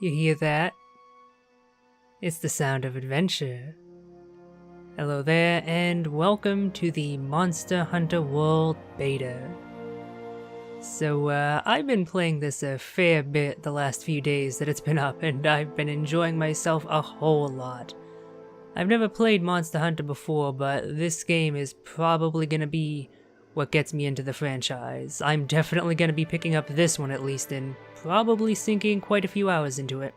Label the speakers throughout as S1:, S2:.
S1: You hear that? It's the sound of adventure. Hello there, and welcome to the Monster Hunter World Beta. So, I've been playing this a fair bit the last few days that it's been up, and I've been enjoying myself a whole lot. I've never played Monster Hunter before, but this game is probably gonna be what gets me into the franchise. I'm definitely gonna be picking up this one at least, and probably sinking quite a few hours into it.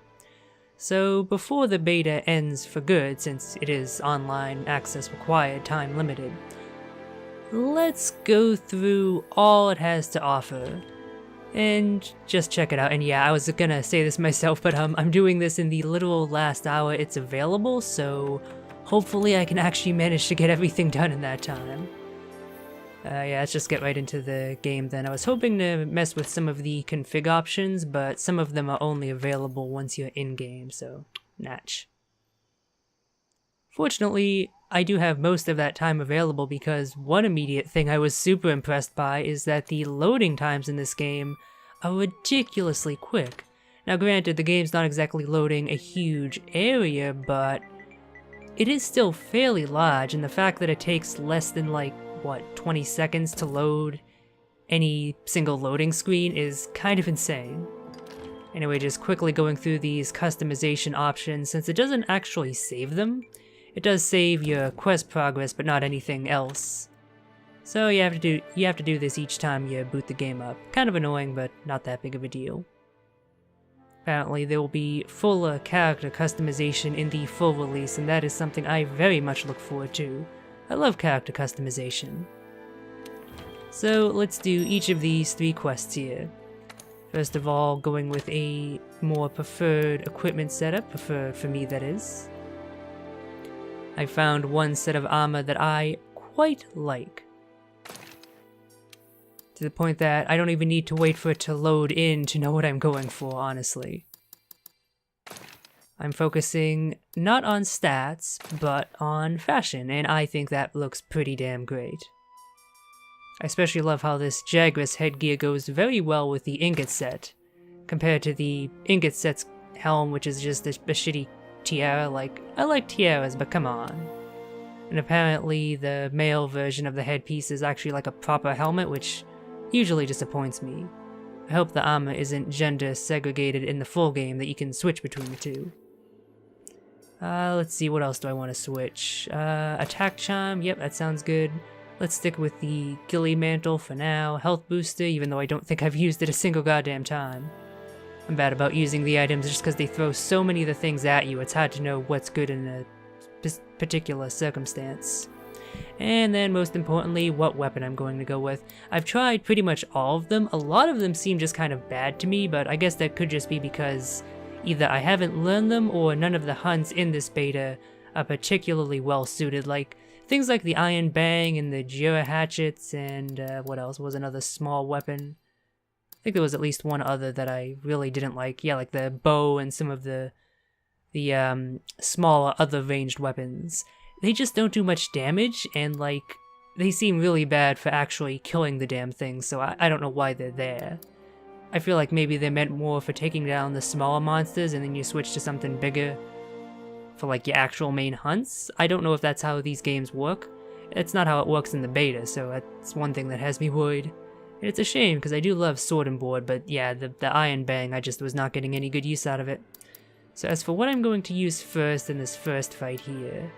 S1: So before the beta ends for good, since it is online access required, time limited, let's go through all it has to offer and just check it out. And yeah, I was gonna say this myself, but I'm doing this in the literal last hour it's available, so hopefully I can actually manage to get everything done in that time. Yeah, let's just get right into the game then. I was hoping to mess with some of the config options, but some of them are only available once you're in-game, so natch. Fortunately, I do have most of that time available because one immediate thing I was super impressed by is that the loading times in this game are ridiculously quick. Now granted, the game's not exactly loading a huge area, but it is still fairly large, and the fact that it takes less than 20 seconds to load any single loading screen is kind of insane. Anyway, just quickly going through these customization options, since it doesn't actually save them. It does save your quest progress, but not anything else. So you have to do this each time you boot the game up. Kind of annoying, but not that big of a deal. Apparently there will be fuller character customization in the full release, and that is something I very much look forward to. I love character customization. So let's do each of these 3 quests here. First of all, going with a more preferred equipment setup, preferred for me that is. I found one set of armor that I quite like. To the point that I don't even need to wait for it to load in to know what I'm going for, honestly. I'm focusing not on stats, but on fashion, and I think that looks pretty damn great. I especially love how this Jagras headgear goes very well with the ingot set, compared to the ingot set's helm, which is just a shitty tiara. I like tiaras, but come on. And apparently the male version of the headpiece is actually like a proper helmet, which usually disappoints me. I hope the armor isn't gender segregated in the full game, that you can switch between the two. Let's see, what else do I want to switch? Attack charm, yep, that sounds good. Let's stick with the Ghillie Mantle for now. Health booster, even though I don't think I've used it a single goddamn time. I'm bad about using the items just because they throw so many of the things at you, it's hard to know what's good in a particular circumstance. And then, most importantly, what weapon I'm going to go with. I've tried pretty much all of them. A lot of them seem just kind of bad to me, but I guess that could just be because either I haven't learned them or none of the hunts in this beta are particularly well suited. Like things like the Iron Bang and the Jira hatchets, and what else was another small weapon? I think there was at least one other that I really didn't like. Yeah, like the bow and some of the smaller other ranged weapons. They just don't do much damage, and they seem really bad for actually killing the damn thing, so I don't know why they're there. I feel like maybe they're meant more for taking down the smaller monsters and then you switch to something bigger for your actual main hunts. I don't know if that's how these games work. It's not how it works in the beta, so that's one thing that has me worried. And it's a shame, because I do love Sword and Board, but yeah, the Iron Bang, I just was not getting any good use out of it. So as for what I'm going to use first in this first fight here,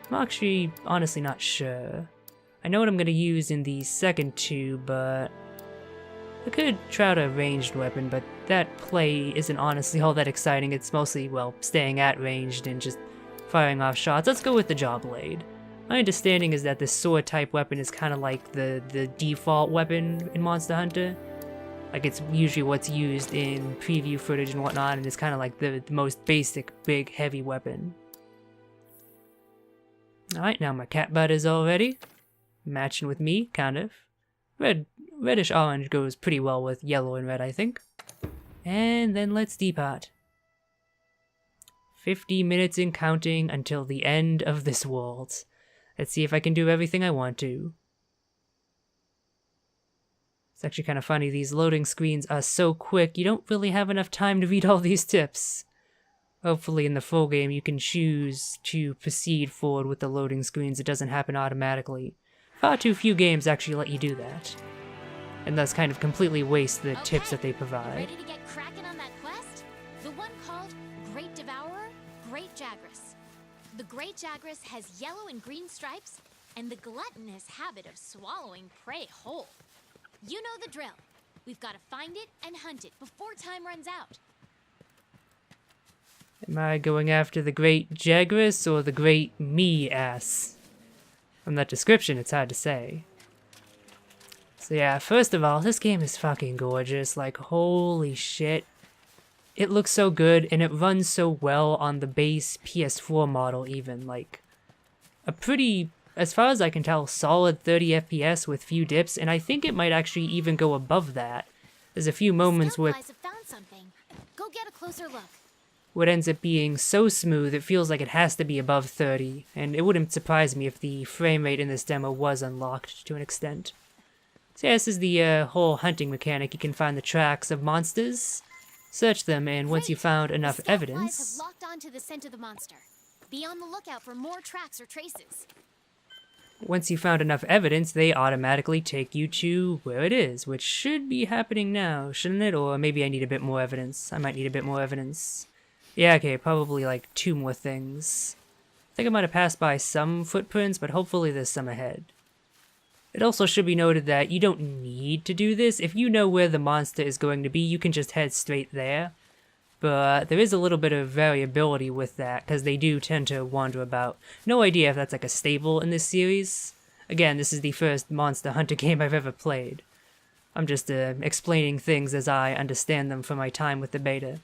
S1: I'm actually honestly not sure. I know what I'm going to use in the second 2, but I could try out a ranged weapon, but that play isn't honestly all that exciting. It's mostly, well, staying at ranged and just firing off shots. Let's go with the Jawblade. My understanding is that this sword type weapon is kind of like the default weapon in Monster Hunter. Like it's usually what's used in preview footage and whatnot, and it's kind of like the most basic, big, heavy weapon. Alright, now my cat butt is all ready. Matching with me, kind of. Reddish orange goes pretty well with yellow and red, I think. And then let's depart. 50 minutes and counting until the end of this world. Let's see if I can do everything I want to. It's actually kind of funny, these loading screens are so quick, you don't really have enough time to read all these tips. Hopefully in the full game you can choose to proceed forward with the loading screens, it doesn't happen automatically. Far too few games actually let you do that. And thus kind of completely waste the tips that they provide.
S2: Ready to get cracking on that quest? The one called Great Devourer, Great Jagras. The Great Jagras has yellow and green stripes and the gluttonous habit of swallowing prey whole. You know the drill. We've got to find it and hunt it before time runs out.
S1: Am I going after the Great Jagras or the Great Me-ass? From that description, it's hard to say. So yeah, first of all, this game is fucking gorgeous. Like, holy shit. It looks so good, and it runs so well on the base PS4 model even. Like, a pretty, as far as I can tell, solid 30 FPS with few dips, and I think it might actually even go above that. There's a few moments where
S2: Scout flies have found something. Go get a closer look.
S1: what ends up being so smooth, it feels like it has to be above 30, and it wouldn't surprise me if the frame rate in this demo was unlocked to an extent. So yeah, this is the whole hunting mechanic. You can find the tracks of monsters, search them, and once you found enough
S2: The scout flies
S1: evidence...
S2: have locked onto the scent of the monster. Be on the lookout for more tracks or traces.
S1: Once you found enough evidence, they automatically take you to where it is, which should be happening now, shouldn't it? Or maybe I need a bit more evidence. I might need a bit more evidence. Yeah, okay, probably like 2 more things. I think I might have passed by some footprints, but hopefully there's some ahead. It also should be noted that you don't need to do this. If you know where the monster is going to be, you can just head straight there. But there is a little bit of variability with that, because they do tend to wander about. No idea if that's like a staple in this series. Again, this is the first Monster Hunter game I've ever played. I'm just explaining things as I understand them from my time with the beta.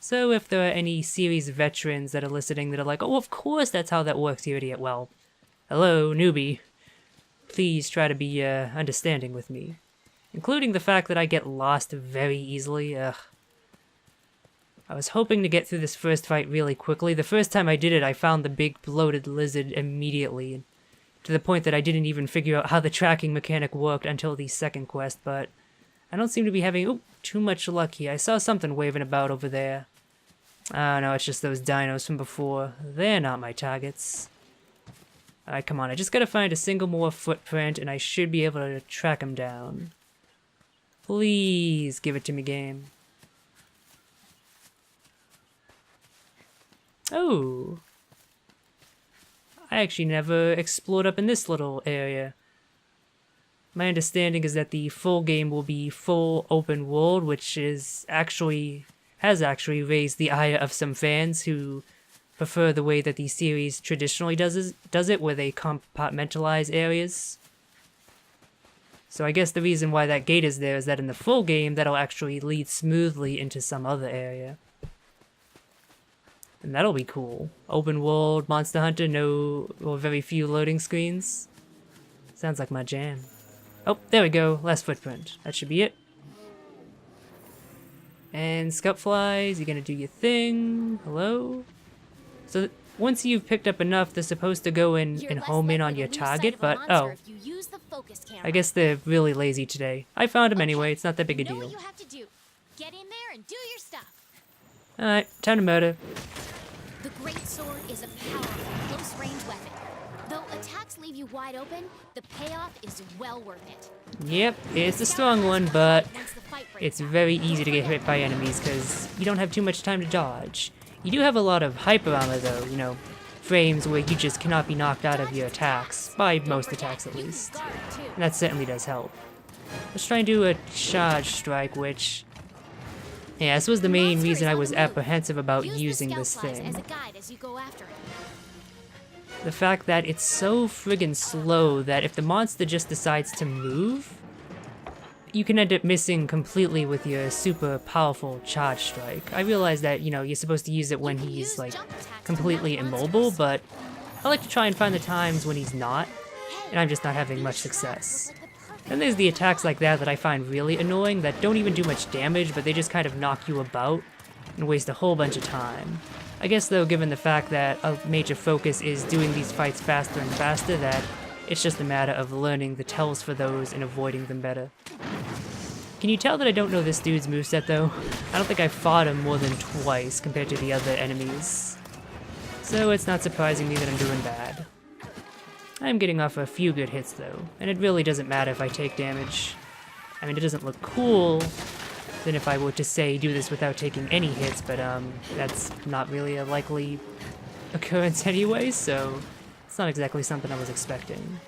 S1: So if there are any series veterans that are listening that are like, oh, of course that's how that works, you idiot. Well, hello, newbie. Please try to be understanding with me. Including the fact that I get lost very easily. Ugh. I was hoping to get through this first fight really quickly. The first time I did it, I found the big bloated lizard immediately. To the point that I didn't even figure out how the tracking mechanic worked until the second quest, but I don't seem to be having too much luck here. I saw something waving about over there. Oh no, it's just those dinos from before. They're not my targets. Alright, come on, I just gotta find a single more footprint and I should be able to track them down. Please give it to me, game. Oh. I actually never explored up in this little area. My understanding is that the full game will be full open world, which has actually raised the ire of some fans who prefer the way that the series traditionally does it, where they compartmentalize areas. So I guess the reason why that gate is there is that in the full game, that'll actually lead smoothly into some other area. And that'll be cool. Open world, Monster Hunter, no, or very few loading screens. Sounds like my jam. Oh, there we go, last footprint. That should be it. And scout flies, you gonna do your thing? Hello? So once you've picked up enough, they're supposed to go in and home in on your target, but oh. I guess they're really lazy today. I found them anyway, it's not that big a deal.
S2: Know what you have to do. Get in there and do your stuff.
S1: Alright, time to murder.
S2: The great sword is a powerful, close-range weapon. Though attacks leave you wide open, the payoff is well worth it.
S1: Yep, it's a strong one, but
S2: Once the fight breaks
S1: it's
S2: out,
S1: very easy to get hit by enemies because you don't have too much time to dodge. You do have a lot of hyper armor though, you know, frames where you just cannot be knocked out of your attacks, by most attacks at least. And that certainly does help. Let's try and do a charge strike, which... yeah, this was the main reason I was apprehensive about using this thing.
S2: As a guide as you go after it.
S1: The fact that it's so friggin' slow that if the monster just decides to move, you can end up missing completely with your super powerful charge strike. I realize that, you know, you're supposed to use it when he's, like, completely immobile, but I like to try and find the times when he's not, and I'm just not having much success. Then there's the attacks like that I find really annoying that don't even do much damage, but they just kind of knock you about and waste a whole bunch of time. I guess though, given the fact that a major focus is doing these fights faster and faster, that it's just a matter of learning the tells for those and avoiding them better. Can you tell that I don't know this dude's moveset though? I don't think I fought him more than twice compared to the other enemies. So it's not surprising me that I'm doing bad. I'm getting off a few good hits though, and it really doesn't matter if I take damage. I mean, it doesn't look cool than if I were to say do this without taking any hits, but that's not really a likely occurrence anyway, so it's not exactly something I was expecting.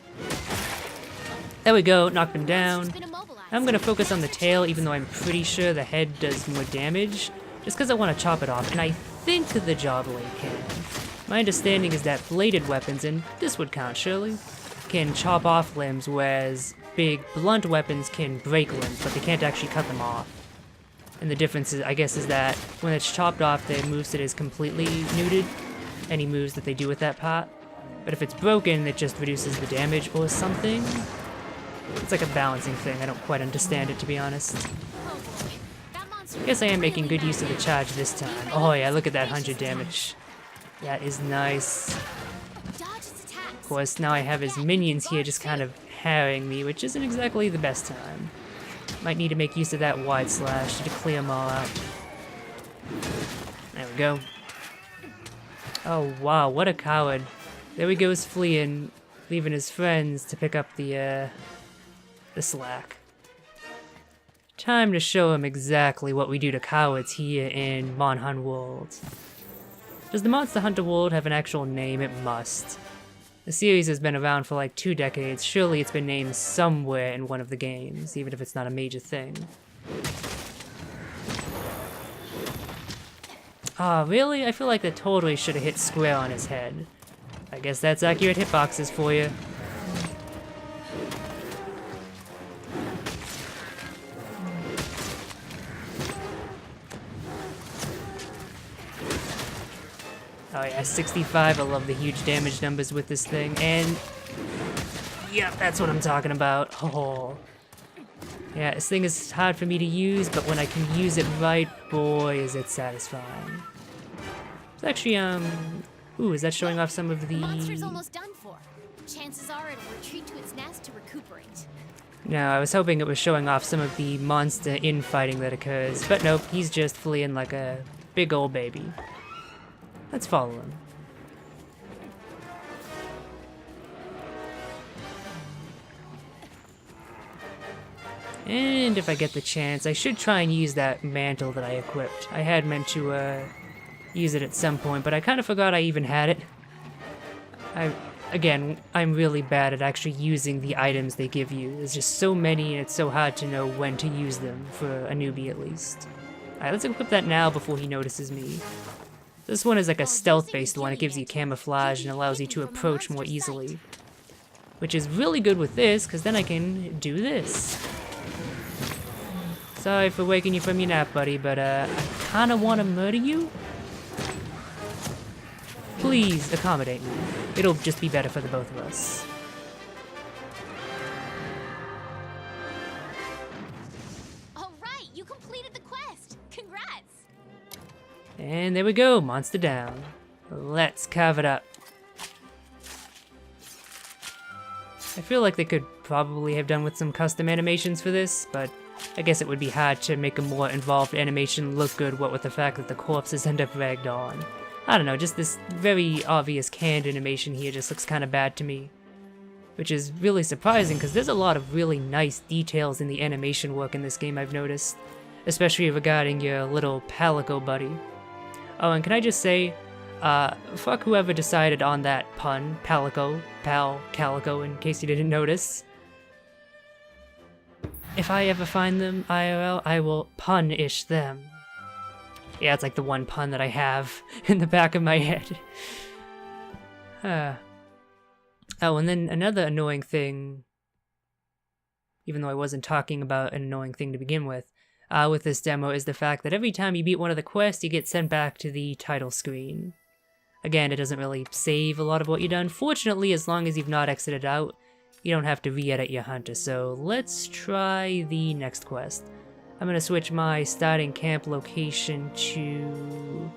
S1: There we go, knocked him down. I'm gonna focus on the tail, even though I'm pretty sure the head does more damage, just because I want to chop it off, and I think the jaw blade can. My understanding is that bladed weapons, and this would count surely, can chop off limbs, whereas big blunt weapons can break limbs, but they can't actually cut them off. And the difference, is, I guess, is that when it's chopped off, the moveset is completely neutered, any moves that they do with that part. But if it's broken, it just reduces the damage or something. It's like a balancing thing. I don't quite understand it, to be honest. I guess I am making good use of the charge this time. Oh yeah, look at that 100 damage. That is nice. Of course, now I have his minions here just kind of harrying me, which isn't exactly the best time. Might need to make use of that wide slash to clear them all out. There we go. Oh wow, what a coward. There he goes fleeing, leaving his friends to pick up the slack. Time to show him exactly what we do to cowards here in Monhun World. Does the Monster Hunter world have an actual name? It must. The series has been around for like 2 decades. Surely it's been named somewhere in one of the games, even if it's not a major thing. Ah, really? I feel like that totally should have hit square on his head. I guess that's accurate hitboxes for you. Oh yeah, 65, I love the huge damage numbers with this thing, and... Yep, that's what I'm talking about. Oh. Yeah, this thing is hard for me to use, but when I can use it right, boy, is it satisfying. It's actually, ooh, is that showing off some of the...
S2: Monster's almost done for. Chances are it'll retreat to its nest to recuperate.
S1: No, I was hoping it was showing off some of the monster infighting that occurs, but nope, he's just fleeing like a big old baby. Let's follow him. And if I get the chance, I should try and use that mantle that I equipped. I had meant to use it at some point, but I kind of forgot I even had it. Again, I'm really bad at actually using the items they give you. There's just so many and it's so hard to know when to use them, for a newbie at least. Alright, let's equip that now before he notices me. This one is like a stealth-based one. It gives you camouflage and allows you to approach more easily. Which is really good with this, because then I can do this. Sorry for waking you from your nap, buddy, but I kinda wanna murder you? Please accommodate me. It'll just be better for the both of us.
S2: Alright, you completed the quest! Congrats!
S1: And there we go, monster down. Let's carve it up. I feel like they could probably have done with some custom animations for this, but I guess it would be hard to make a more involved animation look good, what with the fact that the corpses end up ragged on. I don't know, just this very obvious canned animation here just looks kind of bad to me. Which is really surprising, because there's a lot of really nice details in the animation work in this game I've noticed. Especially regarding your little Palico buddy. Oh, and can I just say, fuck whoever decided on that pun, Palico, Pal, Calico, in case you didn't notice. If I ever find them IRL, I will punish them. Yeah, it's like the one pun that I have in the back of my head. Oh, and then another annoying thing, even though I wasn't talking about an annoying thing to begin with this demo, is the fact that every time you beat one of the quests, you get sent back to the title screen. Again, it doesn't really save a lot of what you've done. Fortunately, as long as you've not exited out, you don't have to re-edit your hunter. So let's try the next quest. I'm gonna switch my starting camp location to,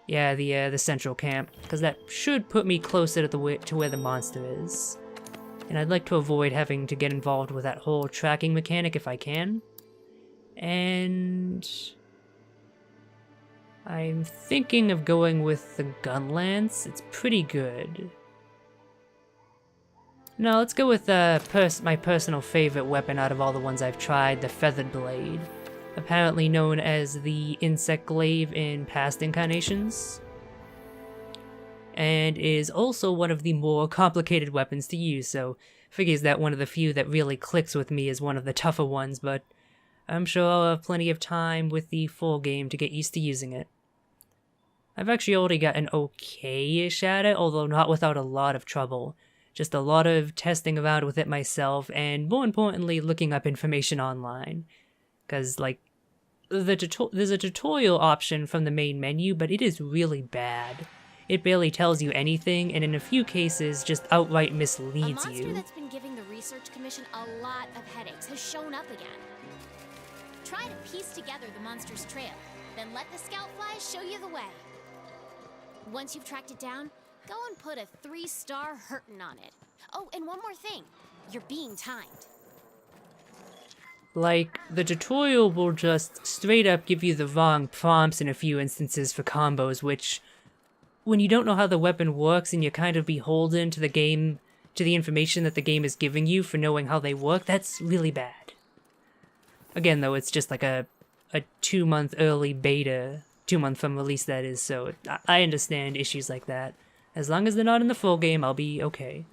S1: yeah, the central camp, because that should put me closer to where the monster is. And I'd like to avoid having to get involved with that whole tracking mechanic if I can. And I'm thinking of going with the gun lance. It's pretty good. No, let's go with my personal favorite weapon out of all the ones I've tried, the Feathered Blade. Apparently known as the Insect Glaive in past incarnations. And is also one of the more complicated weapons to use, so figures that one of the few that really clicks with me is one of the tougher ones, but I'm sure I'll have plenty of time with the full game to get used to using it. I've actually already got an okay-ish at it, although not without a lot of trouble. Just a lot of testing around with it myself, and more importantly, looking up information online. Because, like, there's a tutorial option from the main menu, but it is really bad. It barely tells you anything, and in a few cases, just outright misleads
S2: you. A monster
S1: you.
S2: that's been giving the Research Commission a lot of headaches has shown up again. Try to piece together the monster's trail, then let the scout flies show you the way. Once you've tracked it down, go and put a 3-star hurtin' on it. Oh, and one more thing. You're being timed.
S1: Like, the tutorial will just straight up give you the wrong prompts in a few instances for combos, which, when you don't know how the weapon works and you're kind of beholden to the game, to the information that the game is giving you for knowing how they work, that's really bad. Again, though, it's just like a 2-month early beta, 2 month from release that is, so I understand issues like that. As long as they're not in the full game, I'll be okay.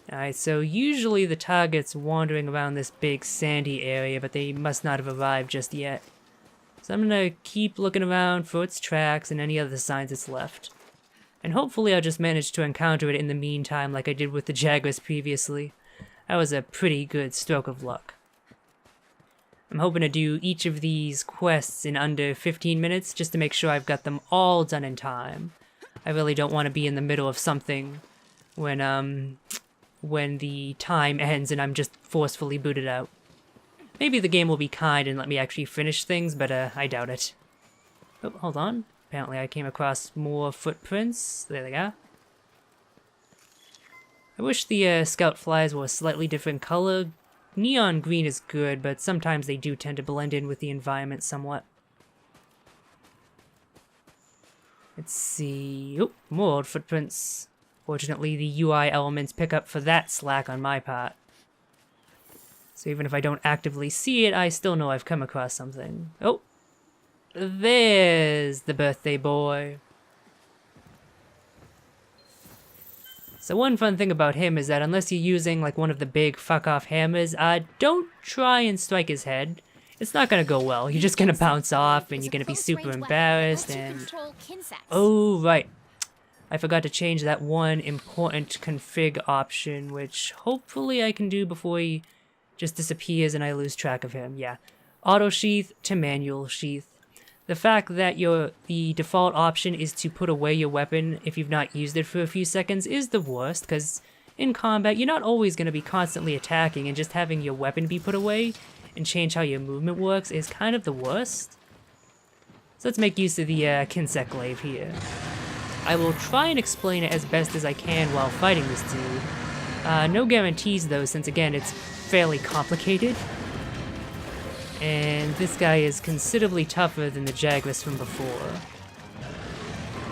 S1: Alright, so usually the target's wandering around this big sandy area, but they must not have arrived just yet. So I'm gonna keep looking around for its tracks and any other signs it's left. And hopefully I'll just manage to encounter it in the meantime like I did with the Jagras previously. That was a pretty good stroke of luck. I'm hoping to do each of these quests in under 15 minutes just to make sure I've got them all done in time. I really don't want to be in the middle of something when the time ends and I'm just forcefully booted out. Maybe the game will be kind and let me actually finish things, but I doubt it. Oh, hold on. Apparently I came across more footprints. There they are. I wish the scout flies were a slightly different color. Neon green is good, but sometimes they do tend to blend in with the environment somewhat. Let's see. Oh, more old footprints. Fortunately, the UI elements pick up for that slack on my part. So even if I don't actively see it, I still know I've come across something. Oh! There's the birthday boy. So one fun thing about him is that unless you're using like one of the big fuck-off hammers, don't try and strike his head. It's not gonna go well. You're just gonna bounce off and you're gonna be super embarrassed and... Oh, right. I forgot to change that one important config option, which hopefully I can do before he just disappears and I lose track of him. Yeah. Auto sheath to manual sheath. The fact that the default option is to put away your weapon if you've not used it for a few seconds is the worst, because in combat you're not always going to be constantly attacking, and just having your weapon be put away and change how your movement works is kind of the worst. So let's make use of the Insect Glaive here. I will try and explain it as best as I can while fighting this dude. No guarantees though, since again it's fairly complicated. And this guy is considerably tougher than the Jagras from before.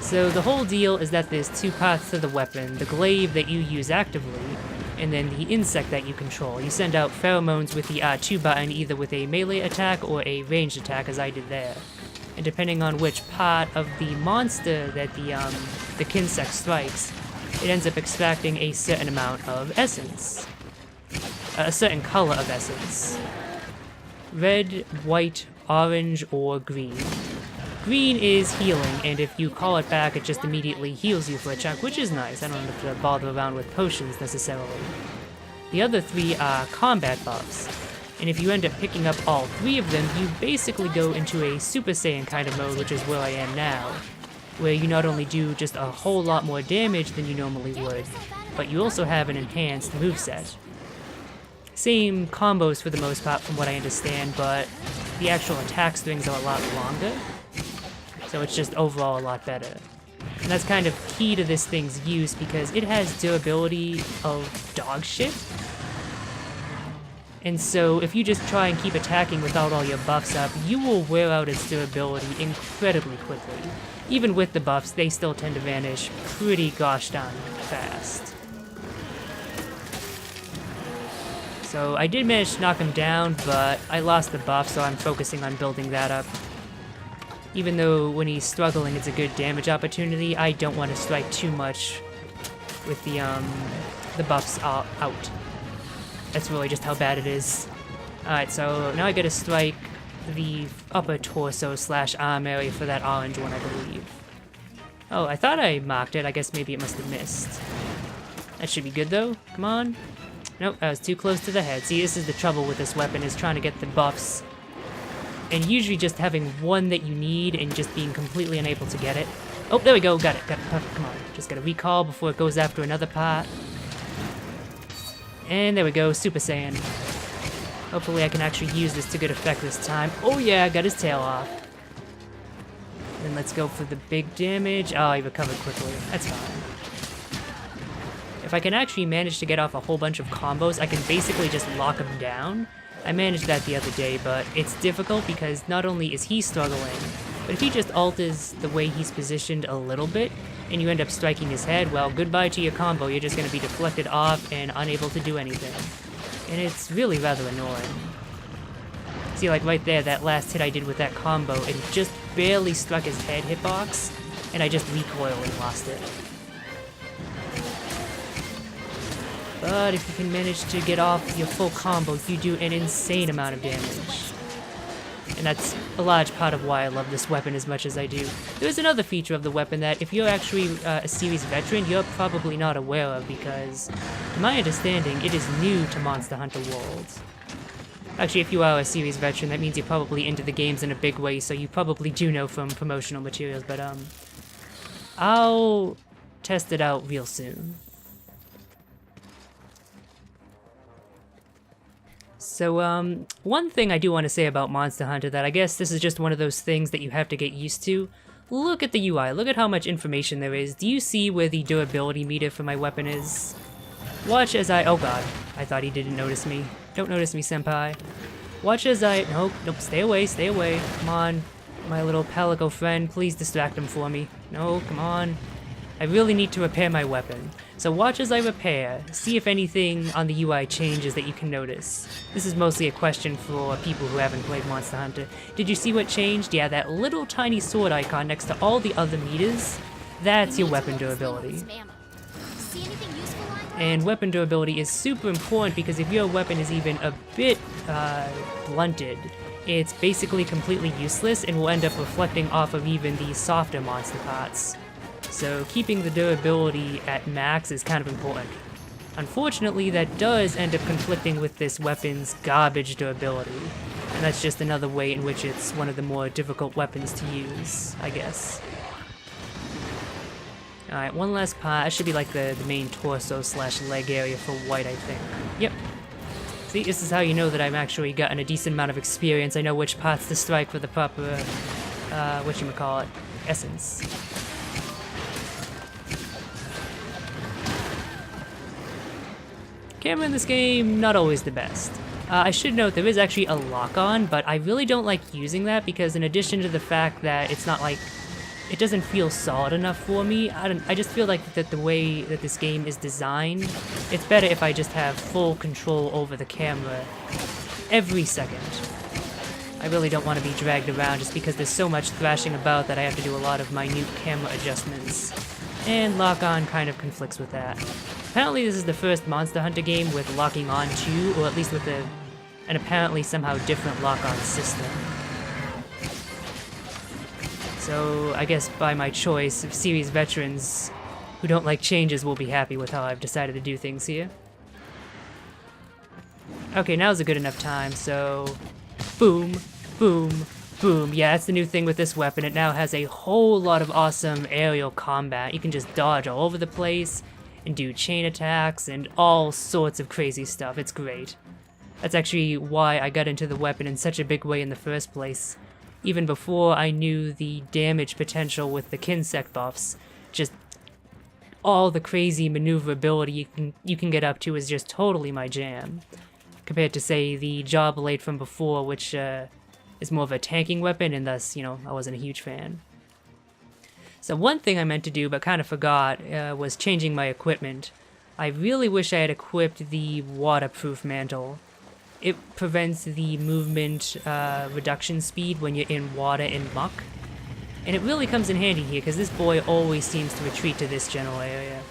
S1: So the whole deal is that there's two parts to the weapon, the glaive that you use actively, and then the insect that you control. You send out pheromones with the R2 button, either with a melee attack or a ranged attack, as I did there. And depending on which part of the monster that the Kinsect strikes, it ends up extracting a certain amount of essence. A certain color of essence. Red, white, orange, or green. Green is healing, and if you call it back, it just immediately heals you for a chunk, which is nice. I don't have to bother around with potions necessarily. The other three are combat buffs, and if you end up picking up all three of them, you basically go into a Super Saiyan kind of mode, which is where I am now, where you not only do just a whole lot more damage than you normally would, but you also have an enhanced moveset. Same combos for the most part from what I understand, but the actual attack strings are a lot longer, so it's just overall a lot better. And that's kind of key to this thing's use because it has durability of dog shit. And so if you just try and keep attacking without all your buffs up, you will wear out its durability incredibly quickly. Even with the buffs, they still tend to vanish pretty gosh darn fast. So I did manage to knock him down, but I lost the buff, so I'm focusing on building that up. Even though when he's struggling it's a good damage opportunity, I don't want to strike too much with the buffs out. That's really just how bad it is. Alright, so now I gotta strike the upper torso / arm area for that orange one, I believe. Oh, I thought I marked it. I guess maybe it must have missed. That should be good though. Come on. Nope, I was too close to the head. See, this is the trouble with this weapon, is trying to get the buffs. And usually just having one that you need and just being completely unable to get it. Oh, there we go. Got it. Perfect. Come on. Just gotta recall before it goes after another part. And there we go, Super Saiyan. Hopefully I can actually use this to good effect this time. Oh yeah, got his tail off. Then let's go for the big damage. Oh, he recovered quickly. That's fine. If I can actually manage to get off a whole bunch of combos, I can basically just lock him down. I managed that the other day, but it's difficult because not only is he struggling, but if he just alters the way he's positioned a little bit, and you end up striking his head, well, goodbye to your combo. You're just going to be deflected off and unable to do anything. And it's really rather annoying. See, like right there, that last hit I did with that combo, it just barely struck his head hitbox, and I just recoiled and lost it. But if you can manage to get off your full combo, you do an insane amount of damage. And that's a large part of why I love this weapon as much as I do. There's another feature of the weapon that if you're actually a series veteran, you're probably not aware of because, in my understanding, it is new to Monster Hunter World. Actually, if you are a series veteran, that means you're probably into the games in a big way, so you probably do know from promotional materials, but I'll test it out real soon. So, one thing I do want to say about Monster Hunter that I guess this is just one of those things that you have to get used to. Look at the UI, look at how much information there is. Do you see where the durability meter for my weapon is? Watch as oh god, I thought he didn't notice me. Don't notice me, senpai. Watch as nope, stay away, come on. My little Pelago friend, please distract him for me. No, come on. I really need to repair my weapon. So watch as I repair, see if anything on the UI changes that you can notice. This is mostly a question for people who haven't played Monster Hunter. Did you see what changed? Yeah, that little tiny sword icon next to all the other meters, that's your weapon durability. And weapon durability is super important because if your weapon is even a bit blunted, it's basically completely useless and will end up reflecting off of even the softer monster parts. So keeping the durability at max is kind of important. Unfortunately, that does end up conflicting with this weapon's garbage durability, and that's just another way in which it's one of the more difficult weapons to use, I guess. Alright, one last part. It should be like the main torso / leg area for white, I think. Yep. See, this is how you know that I've actually gotten a decent amount of experience. I know which parts to strike for the proper, whatchamacallit, essence. Camera in this game, not always the best. I should note there is actually a lock-on, but I really don't like using that because in addition to the fact that it's not like, it doesn't feel solid enough for me, I just feel like that the way that this game is designed, it's better if I just have full control over the camera every second. I really don't want to be dragged around just because there's so much thrashing about that I have to do a lot of minute camera adjustments. And lock-on kind of conflicts with that. Apparently this is the first Monster Hunter game with locking on too, or at least with an apparently somehow different lock-on system. So I guess by my choice, series veterans who don't like changes will be happy with how I've decided to do things here. Okay, now's a good enough time, so boom, boom, boom. Yeah, that's the new thing with this weapon. It now has a whole lot of awesome aerial combat. You can just dodge all over the place and do chain attacks and all sorts of crazy stuff. It's great. That's actually why I got into the weapon in such a big way in the first place. Even before I knew the damage potential with the Kinsect buffs, just all the crazy maneuverability you can get up to is just totally my jam. compared to, say, the Jaw Blade from before, which is more of a tanking weapon, and thus, I wasn't a huge fan. So one thing I meant to do, but kind of forgot, was changing my equipment. I really wish I had equipped the waterproof mantle. It prevents the movement reduction speed when you're in water and muck. And it really comes in handy here, because this boy always seems to retreat to this general area.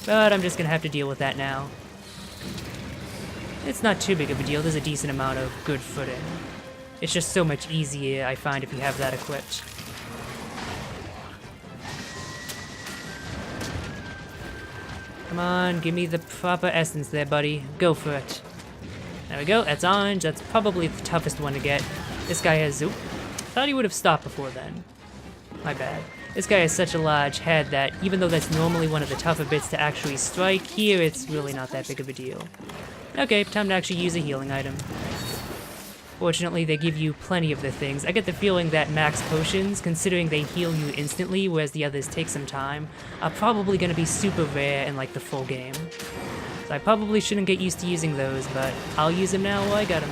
S1: But I'm just going to have to deal with that now. It's not too big of a deal, there's a decent amount of good footing. It's just so much easier, I find, if you have that equipped. Come on, give me the proper essence there, buddy. Go for it. There we go, that's orange. That's probably the toughest one to get. This guy has... Oop. Thought he would have stopped before then. My bad. This guy has such a large head that even though that's normally one of the tougher bits to actually strike, here it's really not that big of a deal. Okay, time to actually use a healing item. Fortunately, they give you plenty of the things. I get the feeling that max potions, considering they heal you instantly, whereas the others take some time, are probably going to be super rare in like the full game. So I probably shouldn't get used to using those, but I'll use them now while I got them.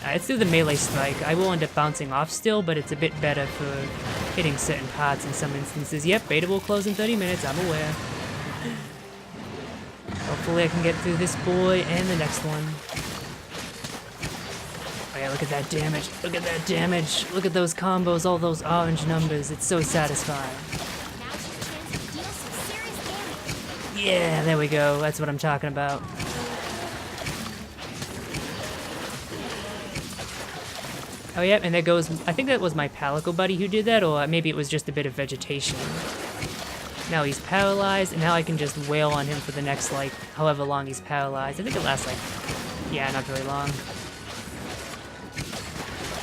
S1: Let's do the melee strike. I will end up bouncing off still, but it's a bit better for hitting certain parts in some instances. Yep, beta will close in 30 minutes, I'm aware. Hopefully I can get through this boy and the next one. Oh yeah, look at that damage. Look at that damage. Look at those combos, all those orange numbers. It's so satisfying.
S2: Now's your chance to deal some serious damage.
S1: Yeah, there we go. That's what I'm talking about. Oh yeah, and there goes, I think that was my Palico buddy who did that, or maybe it was just a bit of vegetation. Now he's paralyzed, and now I can just wail on him for the next, like, however long he's paralyzed. I think it lasts, like, yeah, not very long.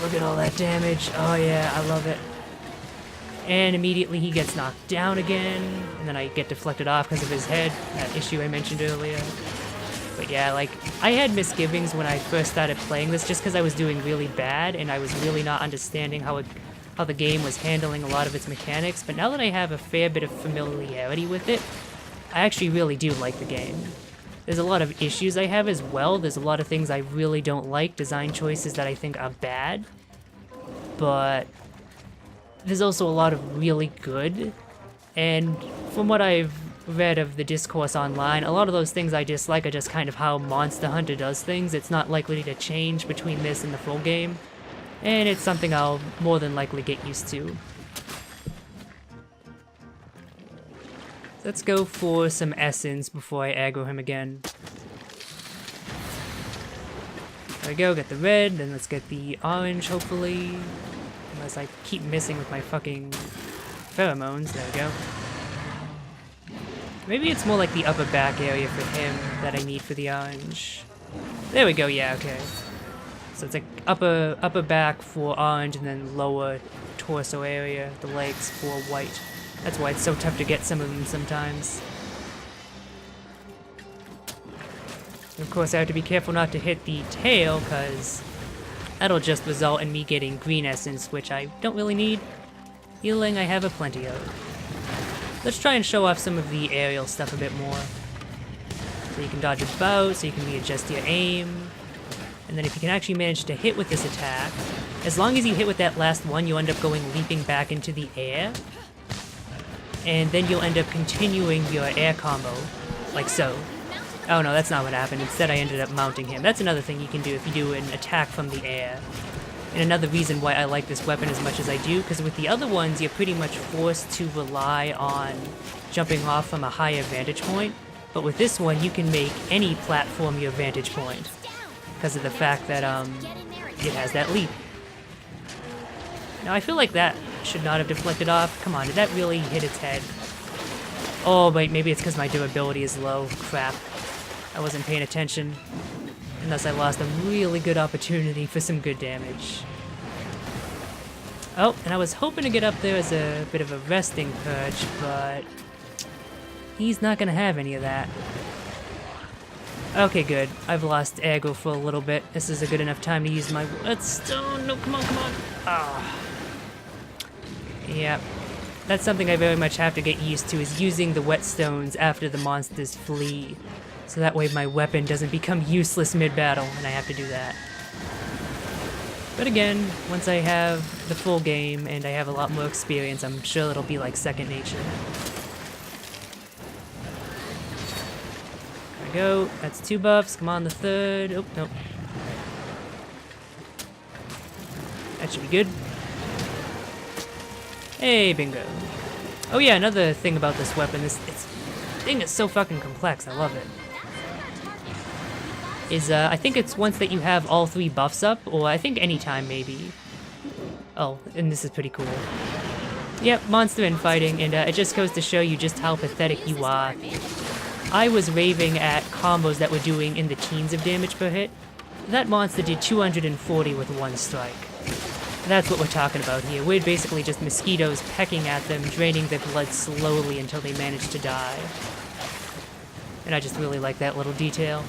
S1: Look at all that damage. Oh yeah, I love it. And immediately he gets knocked down again, and then I get deflected off because of his head, that issue I mentioned earlier. But yeah, like, I had misgivings when I first started playing this just because I was doing really bad and I was really not understanding how the game was handling a lot of its mechanics, but now that I have a fair bit of familiarity with it, I actually really do like the game. There's a lot of issues I have as well. There's a lot of things I really don't like, design choices that I think are bad, but there's also a lot of really good, and from what I've read of the discourse online, a lot of those things I dislike are just kind of how Monster Hunter does things. It's not likely to change between this and the full game, and it's something I'll more than likely get used to. Let's go for some essence before I aggro him again. There we go, get the red, then let's get the orange, hopefully. Unless I keep missing with my fucking pheromones. There we go. Maybe it's more like the upper back area for him that I need for the orange. There we go, yeah, okay. So it's like upper back for orange and then lower torso area, the legs for white. That's why it's so tough to get some of them sometimes. And of course I have to be careful not to hit the tail, because that'll just result in me getting green essence, which I don't really need. Healing I have a plenty of. Let's try and show off some of the aerial stuff a bit more. So you can dodge about, so you can readjust your aim. And then if you can actually manage to hit with this attack, as long as you hit with that last one, you end up going leaping back into the air. And then you'll end up continuing your air combo, like so. Oh no, that's not what happened. Instead I ended up mounting him. That's another thing you can do if you do an attack from the air. And another reason why I like this weapon as much as I do, because with the other ones, you're pretty much forced to rely on jumping off from a higher vantage point. But with this one, you can make any platform your vantage point, because of the fact that it has that leap. Now I feel like that should not have deflected off. Come on, did that really hit its head? Oh, wait, maybe it's because my durability is low. Crap. I wasn't paying attention. And thus I lost a really good opportunity for some good damage. Oh, and I was hoping to get up there as a bit of a resting perch, but he's not gonna have any of that. Okay, good. I've lost aggro for a little bit. This is a good enough time to use my whetstone. No, come on, come on. Ah. Yeah. That's something I very much have to get used to, is using the whetstones after the monsters flee. So that way my weapon doesn't become useless mid-battle, and I have to do that. But again, once I have the full game and I have a lot more experience, I'm sure it'll be like second nature. There we go. That's 2 buffs. Come on, the third. Oh, nope. That should be good. Hey, bingo. Oh yeah, another thing about this weapon, this thing is so fucking complex, I love it. I think it's once that you have all 3 buffs up, or I think anytime maybe. Oh, and this is pretty cool. Yep, monster infighting, and it just goes to show you just how pathetic you are. I was raving at combos that were doing in the teens of damage per hit. That monster did 240 with 1 strike. That's what we're talking about here. We're basically just mosquitoes pecking at them, draining their blood slowly until they manage to die. And I just really like that little detail.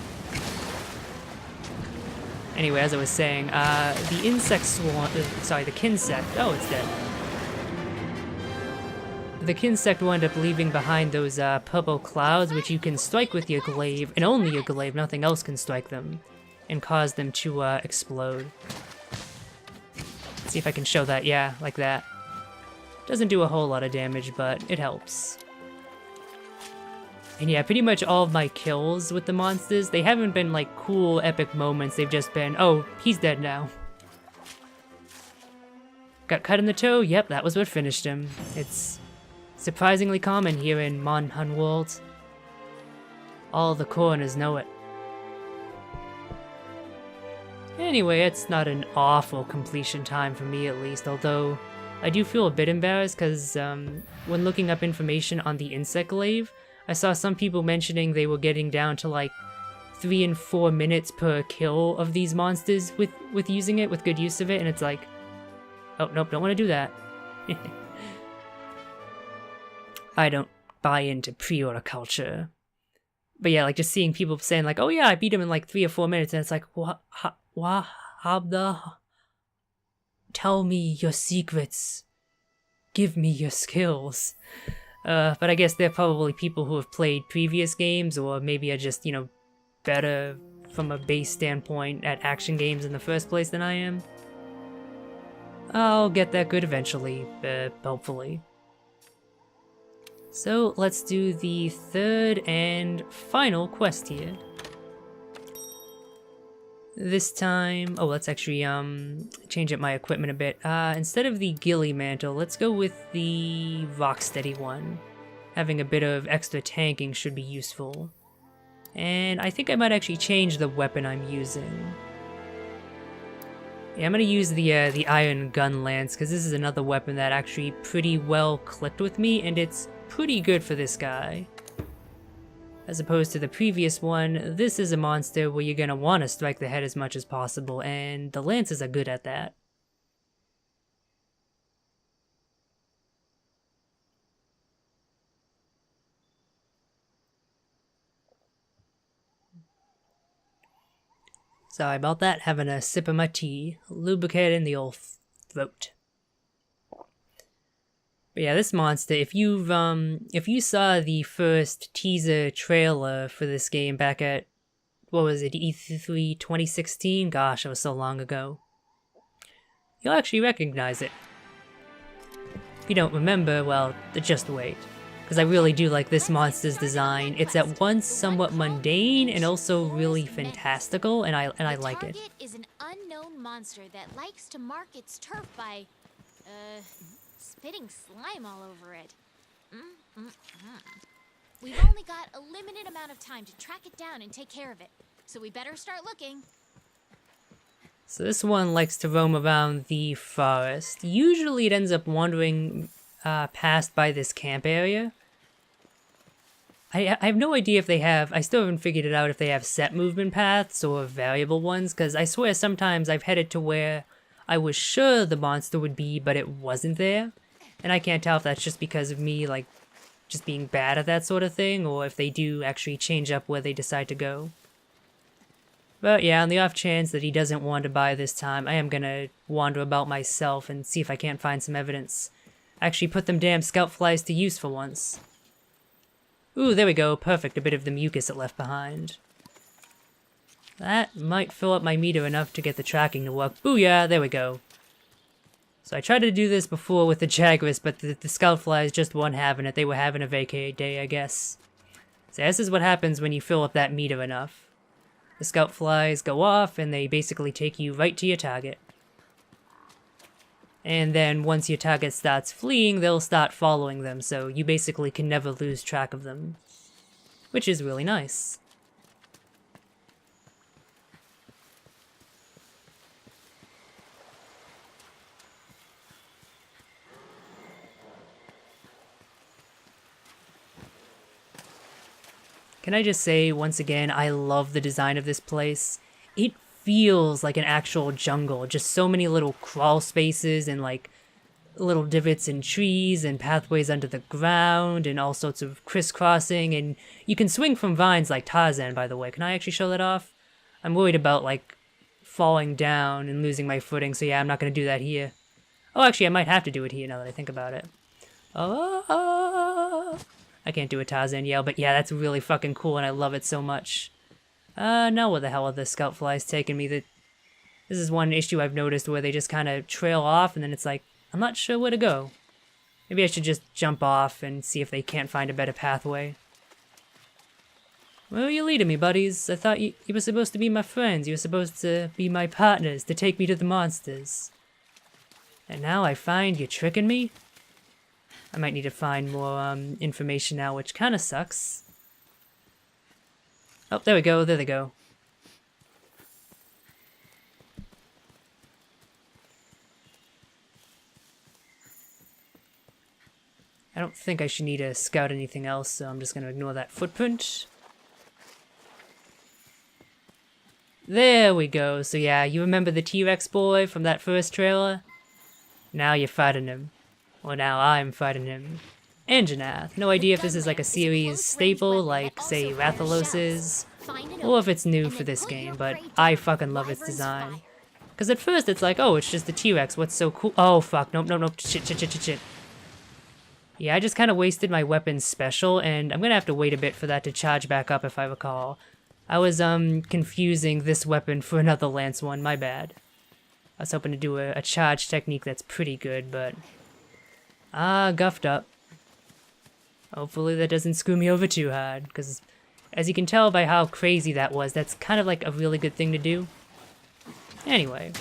S1: Anyway, as I was saying, the insect swarm, the Kinsect, oh, it's dead. The Kinsect will end up leaving behind those purple clouds, which you can strike with your glaive, and only your glaive, nothing else can strike them, and cause them to explode. Let's see if I can show that, yeah, like that. Doesn't do a whole lot of damage, but it helps. And yeah, pretty much all of my kills with the monsters, they haven't been like cool, epic moments, they've just been, oh, he's dead now. Got cut in the toe? Yep, that was what finished him. It's surprisingly common here in Mon Hun World. All the coroners know it. Anyway, it's not an awful completion time for me at least, although I do feel a bit embarrassed because when looking up information on the insect glaive, I saw some people mentioning they were getting down to like 3 and 4 minutes per kill of these monsters with using it, with good use of it, and it's like, oh, nope, don't want to do that. I don't buy into pre-order culture. But yeah, like just seeing people saying like, oh yeah, I beat him in like 3 or 4 minutes, and it's like, what, how the... Tell me your secrets. Give me your skills. But I guess they're probably people who have played previous games, or maybe are just, you know, better from a base standpoint at action games in the first place than I am. I'll get that good eventually, hopefully. So let's do the third and final quest here. This time, oh, let's actually change up my equipment a bit. Instead of the Ghillie Mantle, let's go with the Rocksteady one. Having a bit of extra tanking should be useful. And I think I might actually change the weapon I'm using. Yeah, I'm gonna use the Iron Gun Lance, because this is another weapon that actually pretty well clicked with me, and it's pretty good for this guy. As opposed to the previous one, this is a monster where you're gonna want to strike the head as much as possible, and the lances are good at that. Sorry about that, having a sip of my tea, lubricating the old throat. But yeah, this monster, if you saw the first teaser trailer for this game back at, what was it, E3 2016? Gosh, that was so long ago. You'll actually recognize it. If you don't remember, well, just wait. Because I really do like this monster's design. It's at once somewhat mundane and also really fantastical, and I like it.
S2: The target is an unknown monster that likes to mark its turf by, spitting slime all over it. We've only got a limited amount of time to track it down and take care of it, so we better start looking.
S1: So this one likes to roam around the forest. Usually it ends up wandering past by this camp area. I have no idea if they have, I still haven't figured it out if they have set movement paths or variable ones, because I swear sometimes I've headed to where I was sure the monster would be, but it wasn't there. And I can't tell if that's just because of me, like, just being bad at that sort of thing, or if they do actually change up where they decide to go. But yeah, on the off chance that he doesn't wander by this time, I am gonna wander about myself and see if I can't find some evidence. Actually put them damn scout flies to use for once. Ooh, there we go. Perfect. A bit of the mucus it left behind. That might fill up my meter enough to get the tracking to work. Booyah! There we go. So I tried to do this before with the Jagras, but the Scoutflies just weren't having it. They were having a vacay day, I guess. So this is what happens when you fill up that meter enough. The Scoutflies go off, and they basically take you right to your target. And then once your target starts fleeing, they'll start following them, so you basically can never lose track of them. Which is really nice. Can I just say, once again, I love the design of this place. It feels like an actual jungle. Just so many little crawl spaces and like little divots in trees and pathways under the ground and all sorts of crisscrossing. And you can swing from vines like Tarzan, by the way. Can I actually show that off? I'm worried about like falling down and losing my footing, so yeah, I'm not going to do that here. Oh, actually, I might have to do it here now that I think about it. Oh, I can't do a Tarzan yell, but yeah, that's really fucking cool and I love it so much. Now where the hell are the Scoutflies taking me? This is one issue I've noticed where they just kind of trail off and then it's like, I'm not sure where to go. Maybe I should just jump off and see if they can't find a better pathway. Where are you leading me, buddies? I thought you were supposed to be my friends. You were supposed to be my partners, to take me to the monsters. And now I find you're tricking me? I might need to find more information now, which kind of sucks. Oh, there we go. There they go. I don't think I should need to scout anything else, so I'm just going to ignore that footprint. There we go. So yeah, you remember the T-Rex boy from that first trailer? Now you're fighting him. Well, now I'm fighting him. Anjanath. No idea if this is like a series staple, like, say, Rathalos is, or if it's new for this game, but I fucking love its design. Because at first it's like, oh, it's just the T-Rex, what's so cool? Oh, fuck, nope, shit. Yeah, I just kind of wasted my weapon special, and I'm gonna have to wait a bit for that to charge back up if I recall. I was, confusing this weapon for another Lance one, my bad. I was hoping to do a charge technique that's pretty good, but... guffed up. Hopefully that doesn't screw me over too hard, because as you can tell by how crazy that was, that's kind of like a really good thing to do. Anyway.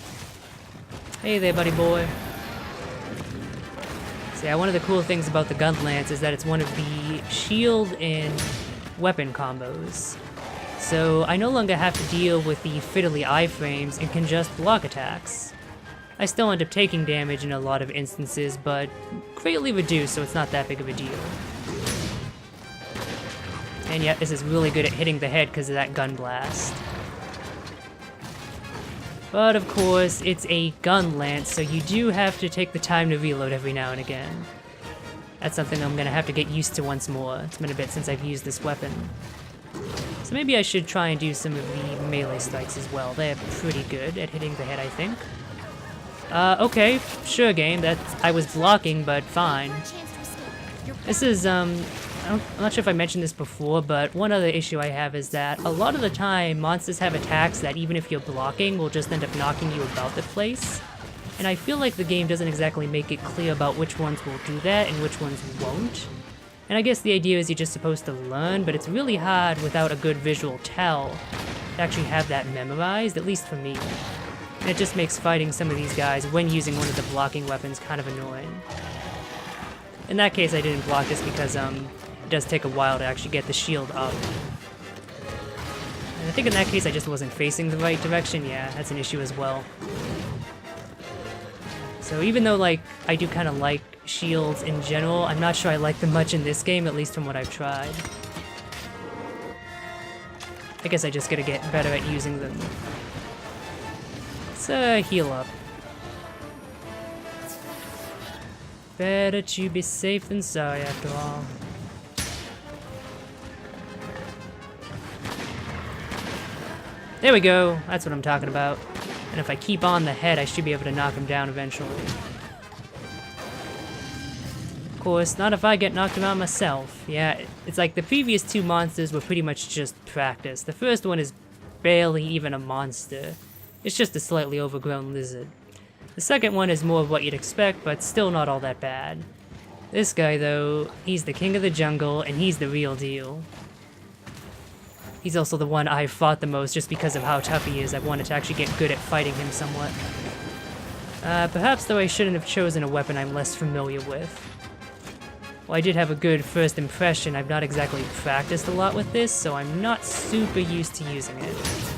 S1: Hey there, buddy boy. So yeah, one of the cool things about the Gun Lance is that it's one of the shield and weapon combos. So I no longer have to deal with the fiddly iframes and can just block attacks. I still end up taking damage in a lot of instances, but greatly reduced, so it's not that big of a deal. And yet, this is really good at hitting the head because of that gun blast. But of course, it's a gun lance, so you do have to take the time to reload every now and again. That's something I'm gonna have to get used to once more. It's been a bit since I've used this weapon. So maybe I should try and do some of the melee strikes as well. They're pretty good at hitting the head, I think. Okay, sure game, I was blocking, but fine. This is, I'm not sure if I mentioned this before, but one other issue I have is that a lot of the time, monsters have attacks that even if you're blocking, will just end up knocking you about the place. And I feel like the game doesn't exactly make it clear about which ones will do that and which ones won't. And I guess the idea is you're just supposed to learn, but it's really hard without a good visual tell to actually have that memorized, at least for me. And it just makes fighting some of these guys when using one of the blocking weapons kind of annoying. In that case, I didn't block just because it does take a while to actually get the shield up. And I think in that case I just wasn't facing the right direction. Yeah, that's an issue as well. So even though, like, I do kind of like shields in general, I'm not sure I like them much in this game, at least from what I've tried. I guess I just gotta get better at using them. Let's heal up. Better to be safe than sorry after all. There we go, that's what I'm talking about. And if I keep on the head, I should be able to knock him down eventually. Of course, not if I get knocked around myself. Yeah, it's like the previous two monsters were pretty much just practice. The first one is barely even a monster. It's just a slightly overgrown lizard. The second one is more of what you'd expect, but still not all that bad. This guy, though, he's the king of the jungle, and he's the real deal. He's also the one I've fought the most just because of how tough he is. I've wanted to actually get good at fighting him somewhat. Perhaps, though, I shouldn't have chosen a weapon I'm less familiar with. While I did have a good first impression, I've not exactly practiced a lot with this, so I'm not super used to using it.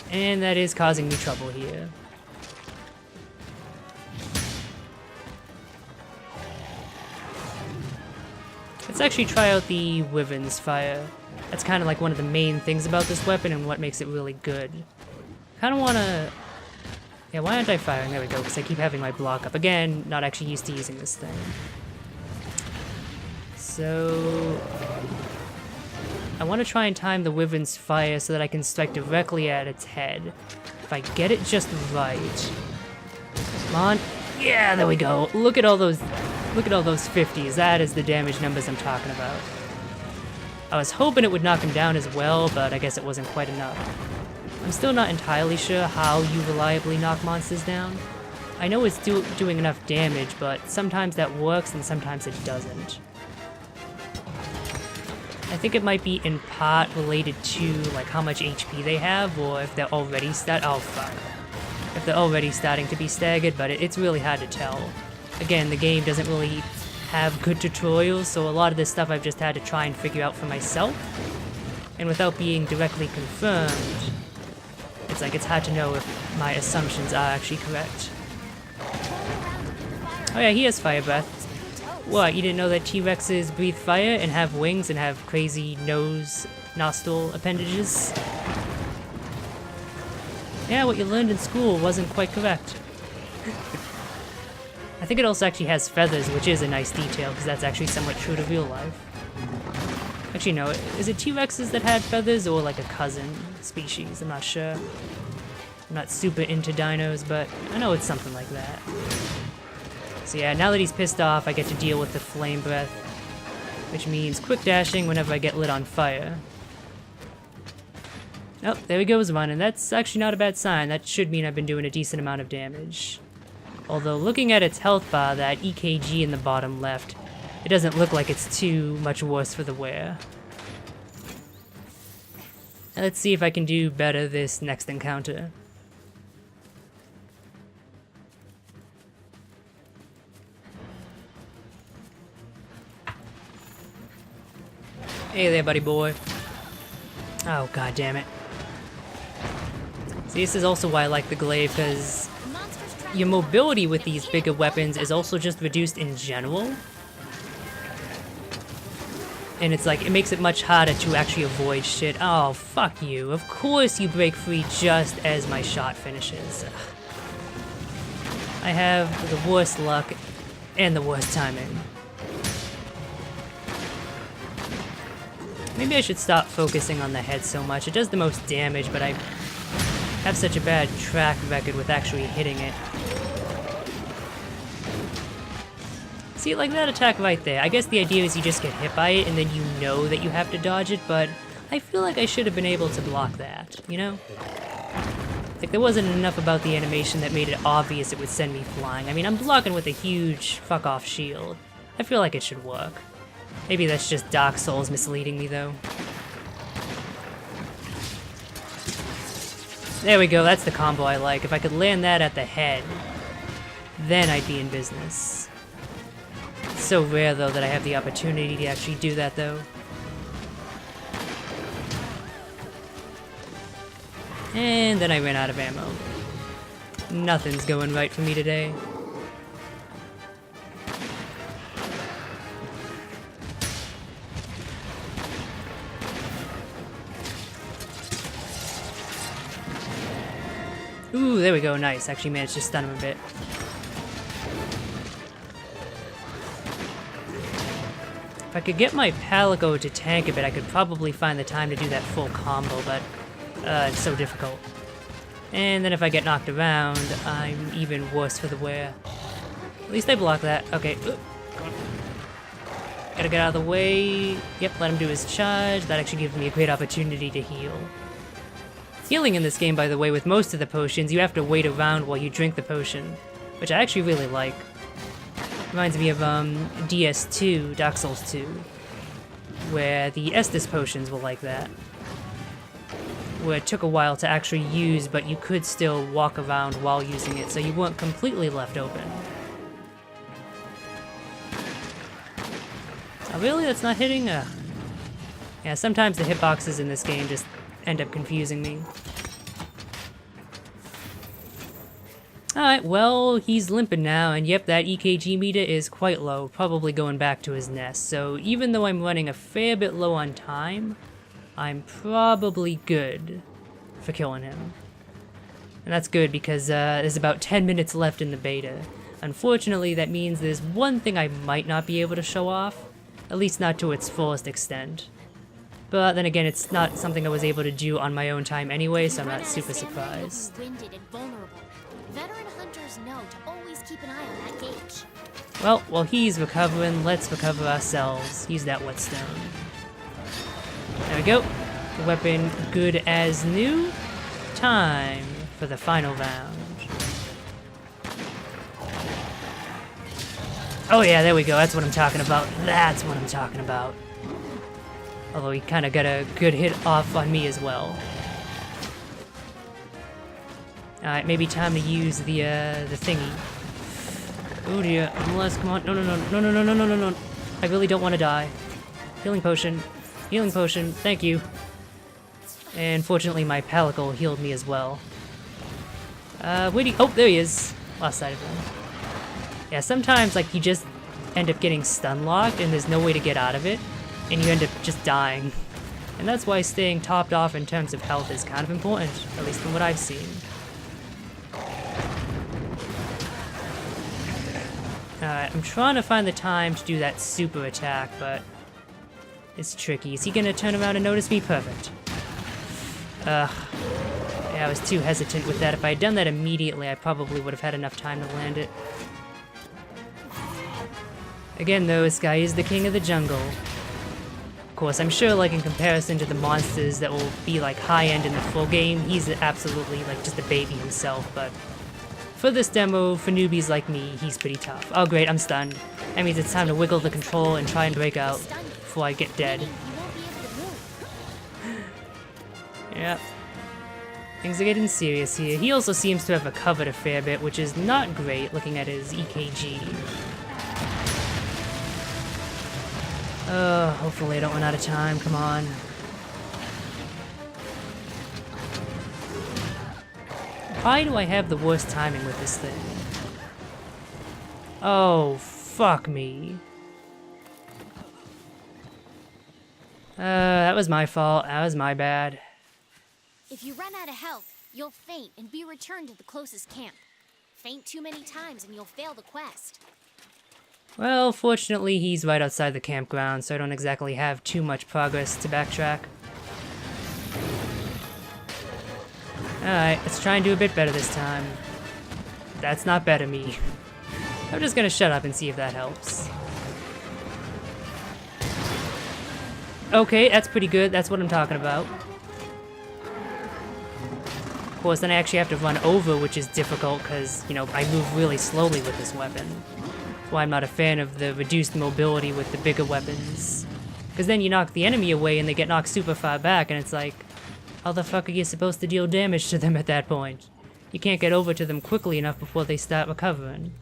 S1: And that is causing me trouble here. Let's actually try out the Wyvern's Fire. That's kind of like one of the main things about this weapon and what makes it really good. Kind of want to... Yeah, why aren't I firing? There we go, because I keep having my block up. Again, not actually used to using this thing. So... I want to try and time the Wyvern's Fire so that I can strike directly at its head. If I get it just right... Come on. Yeah, there we go. Look at all those 50s. That is the damage numbers I'm talking about. I was hoping it would knock him down as well, but I guess it wasn't quite enough. I'm still not entirely sure how you reliably knock monsters down. I know it's doing enough damage, but sometimes that works and sometimes it doesn't. I think it might be in part related to like how much HP they have, or if they're already if they're already starting to be staggered, but it's really hard to tell. Again, the game doesn't really have good tutorials, so a lot of this stuff I've just had to try and figure out for myself. And without being directly confirmed, it's like it's hard to know if my assumptions are actually correct. Oh yeah, he has fire breath. What, you didn't know that T-Rexes breathe fire and have wings and have crazy nostril appendages? Yeah, what you learned in school wasn't quite correct. I think it also actually has feathers, which is a nice detail, because that's actually somewhat true to real life. Actually, no, is it T-Rexes that had feathers, or like a cousin species? I'm not sure. I'm not super into dinos, but I know it's something like that. So yeah, now that he's pissed off, I get to deal with the flame breath, which means quick dashing whenever I get lit on fire. Oh, there he goes running. That's actually not a bad sign. That should mean I've been doing a decent amount of damage. Although, looking at its health bar, that EKG in the bottom left, it doesn't look like it's too much worse for the wear. Now let's see if I can do better this next encounter. Hey there, buddy boy. Oh, god damn it. See, this is also why I like the glaive, because your mobility with these bigger weapons is also just reduced in general. And it's like, it makes it much harder to actually avoid shit. Oh, fuck you. Of course you break free just as my shot finishes. Ugh. I have the worst luck and the worst timing. Maybe I should stop focusing on the head so much. It does the most damage, but I have such a bad track record with actually hitting it. See, like that attack right there. I guess the idea is you just get hit by it and then you know that you have to dodge it, but I feel like I should have been able to block that, you know? Like, there wasn't enough about the animation that made it obvious it would send me flying. I mean, I'm blocking with a huge fuck-off shield. I feel like it should work. Maybe that's just Dark Souls misleading me, though. There we go, that's the combo I like. If I could land that at the head, then I'd be in business. It's so rare, though, that I have the opportunity to actually do that, though. And then I ran out of ammo. Nothing's going right for me today. Ooh, there we go, nice. Actually managed to stun him a bit. If I could get my Palico to tank a bit, I could probably find the time to do that full combo, but it's so difficult. And then if I get knocked around, I'm even worse for the wear. At least I blocked that. Okay. Go on. Gotta get out of the way. Yep, let him do his charge. That actually gives me a great opportunity to heal. Healing in this game, by the way, with most of the potions, you have to wait around while you drink the potion, which I actually really like. Reminds me of DS2, Dark Souls 2, where the Estus potions were like that. Where it took a while to actually use, but you could still walk around while using it, so you weren't completely left open. Oh, really? That's not hitting? Yeah, sometimes the hitboxes in this game just end up confusing me. Alright, well, he's limping now, and yep, that EKG meter is quite low, probably going back to his nest. So even though I'm running a fair bit low on time, I'm probably good for killing him. And that's good because there's about 10 minutes left in the beta. Unfortunately, that means there's one thing I might not be able to show off, at least not to its fullest extent. But then again, it's not something I was able to do on my own time anyway, so I'm not super surprised.
S2: Winded and vulnerable. Veteran hunters know to always keep an eye on that gauge.
S1: Well, while he's recovering, let's recover ourselves. Use that whetstone. There we go. Weapon good as new. Time for the final round. Oh yeah, there we go. That's what I'm talking about. That's what I'm talking about. Although he kind of got a good hit off on me as well. Alright, maybe time to use the thingy. Oh dear, unless, come on, no. I really don't want to die. Healing potion, thank you. And fortunately my Palical healed me as well. Oh, there he is. Lost sight of him. Yeah, sometimes, like, you just end up getting stun locked and there's no way to get out of it, and you end up just dying. And that's why staying topped off in terms of health is kind of important, at least from what I've seen. Alright, I'm trying to find the time to do that super attack, but it's tricky. Is he gonna turn around and notice me? Perfect. Yeah, I was too hesitant with that. If I had done that immediately, I probably would have had enough time to land it. Again, though, this guy is the king of the jungle. Of course, I'm sure, like, in comparison to the monsters that will be, like, high-end in the full game, he's absolutely, like, just a baby himself, but for this demo, for newbies like me, he's pretty tough. Oh great, I'm stunned. That means it's time to wiggle the control and try and break out before I get dead. Yeah. Things are getting serious here. He also seems to have recovered a fair bit, which is not great looking at his EKG. Hopefully I don't run out of time, come on. Why do I have the worst timing with this thing? Oh, fuck me. That was my fault. That was my bad.
S2: If you run out of health, you'll faint and be returned to the closest camp. Faint too many times and you'll fail the quest.
S1: Well, fortunately he's right outside the campground, so I don't exactly have too much progress to backtrack. Alright, let's try and do a bit better this time. That's not better me. I'm just gonna shut up and see if that helps. Okay, that's pretty good. That's what I'm talking about. Of course, then I actually have to run over, which is difficult because, you know, I move really slowly with this weapon. That's why I'm not a fan of the reduced mobility with the bigger weapons. Because then you knock the enemy away and they get knocked super far back, and it's like, how the fuck are you supposed to deal damage to them at that point? You can't get over to them quickly enough before they start recovering.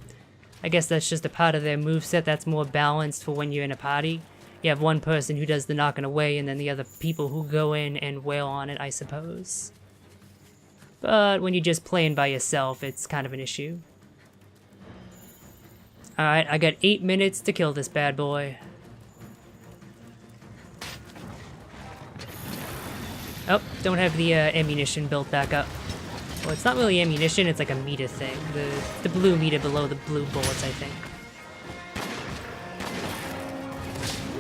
S1: I guess that's just a part of their moveset that's more balanced for when you're in a party. You have one person who does the knocking away and then the other people who go in and wail on it, I suppose. But when you're just playing by yourself, it's kind of an issue. Alright, I got 8 minutes to kill this bad boy. Oh, don't have the ammunition built back up. Well, it's not really ammunition, it's like a meter thing. The blue meter below the blue bullets, I think.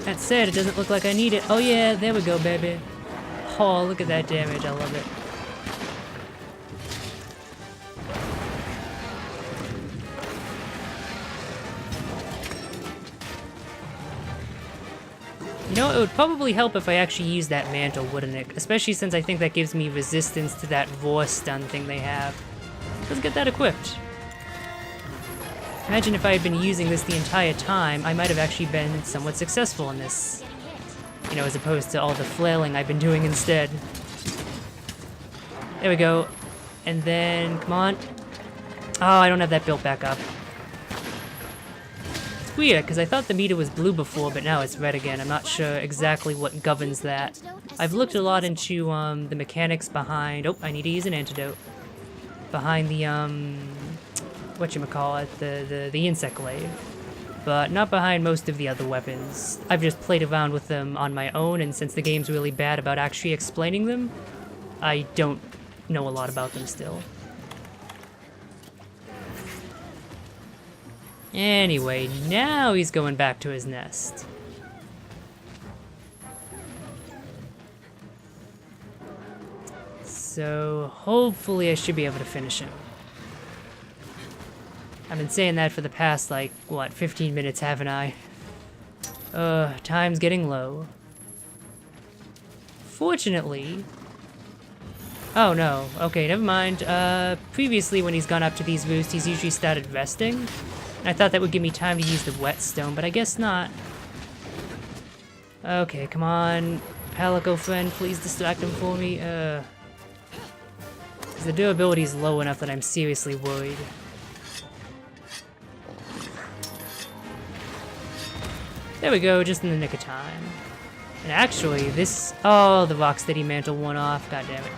S1: That said, it doesn't look like I need it. Oh yeah, there we go, baby. Oh, look at that damage, I love it. You know, it would probably help if I actually used that mantle, wouldn't it? Especially since I think that gives me resistance to that Vor stun thing they have. Let's get that equipped. Imagine if I had been using this the entire time, I might have actually been somewhat successful in this. You know, as opposed to all the flailing I've been doing instead. There we go. And then, come on. Oh, I don't have that built back up. It's weird, because I thought the meter was blue before, but now it's red again. I'm not sure exactly what governs that. I've looked a lot into the mechanics behind... Oh, I need to use an antidote. Behind the, whatchamacallit, the insect glaive. But not behind most of the other weapons. I've just played around with them on my own, and since the game's really bad about actually explaining them, I don't know a lot about them still. Anyway, now he's going back to his nest. So hopefully I should be able to finish him. I've been saying that for the past, like, what, 15 minutes, haven't I? Time's getting low. Fortunately... Oh, no. Okay, never mind. Previously when he's gone up to these roosts, he's usually started resting. And I thought that would give me time to use the whetstone, but I guess not. Okay, come on. Palico friend, please distract him for me. 'Cause the durability is low enough that I'm seriously worried. There we go, just in the nick of time. And actually, this... Oh, the Rocksteady mantle went off. God damn it.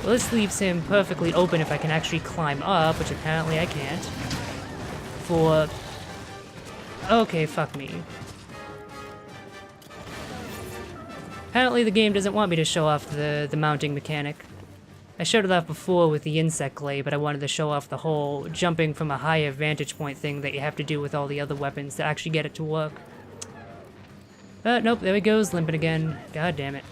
S1: Well, this leaves him perfectly open if I can actually climb up, which apparently I can't. For... Okay, fuck me. Apparently the game doesn't want me to show off the mounting mechanic. I showed it off before with the insect glaive, but I wanted to show off the whole jumping from a higher vantage point thing that you have to do with all the other weapons to actually get it to work. Nope, there he goes, limping again. God damn it.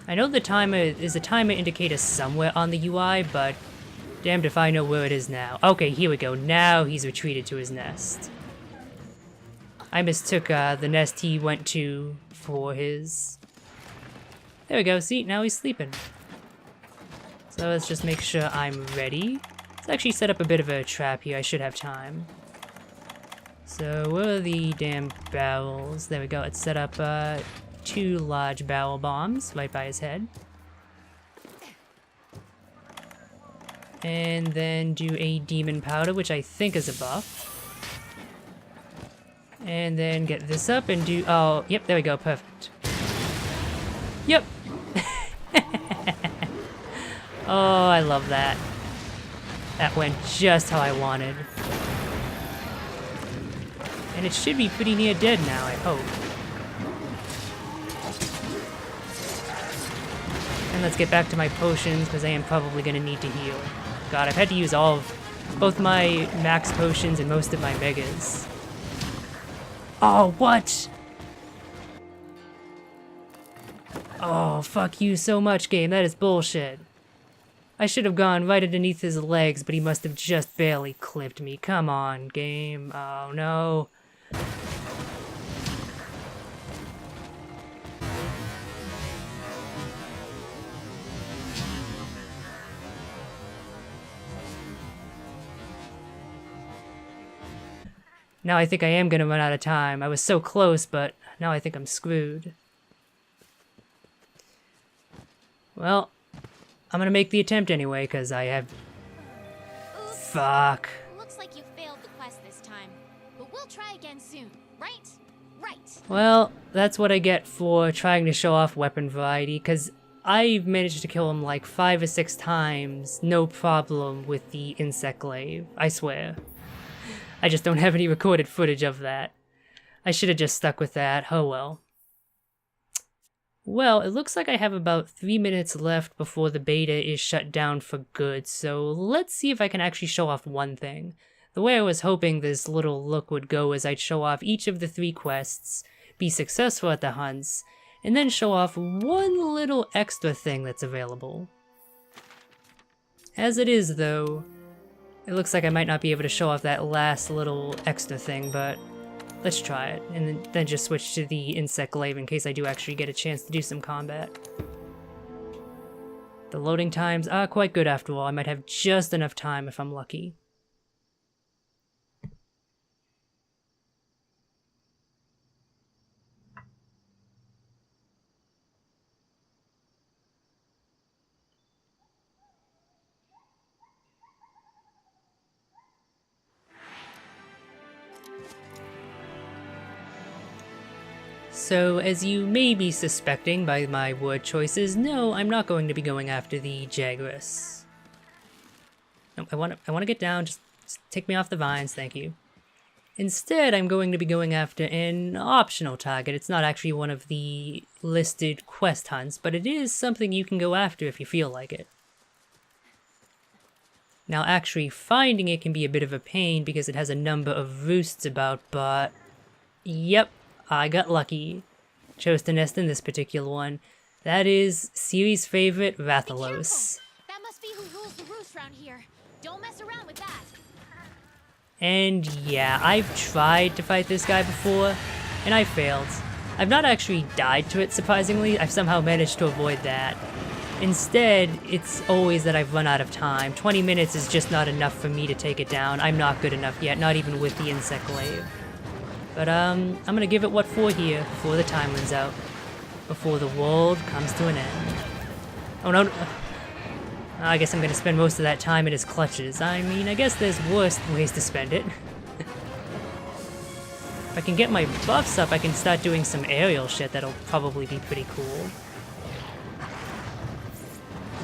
S1: I know the timer is a timer indicator somewhere on the UI, but damned if I know where it is now. Okay, here we go. Now he's retreated to his nest. I mistook the nest he went to for his... There we go, see, now he's sleeping. So let's just make sure I'm ready. Let's actually set up a bit of a trap here, I should have time. So where are the damn barrels? There we go, let's set up 2 large barrel bombs right by his head. And then do a demon powder, which I think is a buff. And then get this up and do... Oh, yep, there we go, perfect. Yep! Oh, I love that. That went just how I wanted. And it should be pretty near dead now, I hope. And let's get back to my potions, because I am probably going to need to heal. God, I've had to use both my max potions and most of my megas. Oh, what? Oh, fuck you so much, game. That is bullshit. I should have gone right underneath his legs, but he must have just barely clipped me. Come on, game. Oh, no. Now I think I am gonna run out of time. I was so close, but now I think I'm screwed. Well, I'm gonna make the attempt anyway, because I have...
S2: Oops.
S1: Fuck.
S2: Looks like you failed the quest this time, but we'll try again soon, right? Right.
S1: Well, that's what I get for trying to show off weapon variety, because I've managed to kill him like 5 or 6 times, no problem with the insect glaive, I swear. I just don't have any recorded footage of that. I should have just stuck with that, oh well. Well, it looks like I have about 3 minutes left before the beta is shut down for good, so let's see if I can actually show off one thing. The way I was hoping this little look would go is I'd show off each of the 3 quests, be successful at the hunts, and then show off one little extra thing that's available. As it is, though, it looks like I might not be able to show off that last little extra thing, but Let's try it, and then just switch to the insect glaive in case I do actually get a chance to do some combat. The loading times are quite good after all. I might have just enough time if I'm lucky. So, as you may be suspecting by my word choices, no, I'm not going to be going after the Jagras. No, I want to get down, just take me off the vines, thank you. Instead, I'm going to be going after an optional target. It's not actually one of the listed quest hunts, but it is something you can go after if you feel like it. Now, actually finding it can be a bit of a pain because it has a number of roosts about, but yep, I got lucky. Chose to nest in this particular one. That is series favorite Rathalos.
S2: That must be who rules the roost around here. Don't mess around with that.
S1: And yeah, I've tried to fight this guy before, and I failed. I've not actually died to it, surprisingly. I've somehow managed to avoid that. Instead, it's always that I've run out of time. 20 minutes is just not enough for me to take it down. I'm not good enough yet, not even with the insect glaive. But I'm gonna give it what for here, before the time runs out. Before the world comes to an end. Oh no, I guess I'm gonna spend most of that time in his clutches. I mean, I guess there's worse ways to spend it. If I can get my buffs up, I can start doing some aerial shit that'll probably be pretty cool.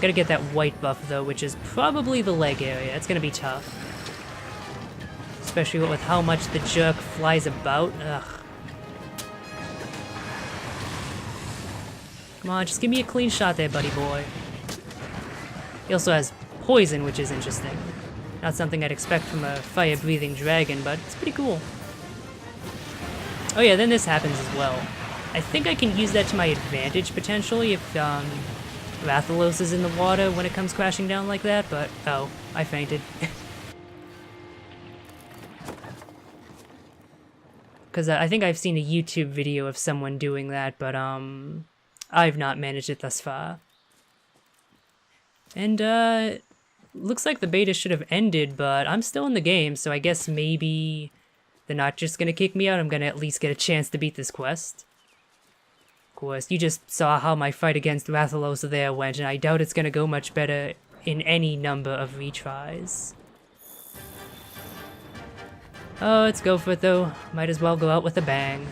S1: Gotta get that white buff though, which is probably the leg area. It's gonna be tough. Especially with how much the jerk flies about. Ugh. Come on, just give me a clean shot there, buddy boy. He also has poison, which is interesting. Not something I'd expect from a fire-breathing dragon, but it's pretty cool. Oh yeah, then this happens as well. I think I can use that to my advantage, potentially, if Rathalos is in the water when it comes crashing down like that, but oh, I fainted. Because I think I've seen a YouTube video of someone doing that, but I've not managed it thus far. And looks like the beta should have ended, but I'm still in the game, so I guess maybe they're not just gonna kick me out, I'm gonna at least get a chance to beat this quest. Of course, you just saw how my fight against Rathalos there went, and I doubt it's gonna go much better in any number of retries. Oh, let's go for it though. Might as well go out with a bang.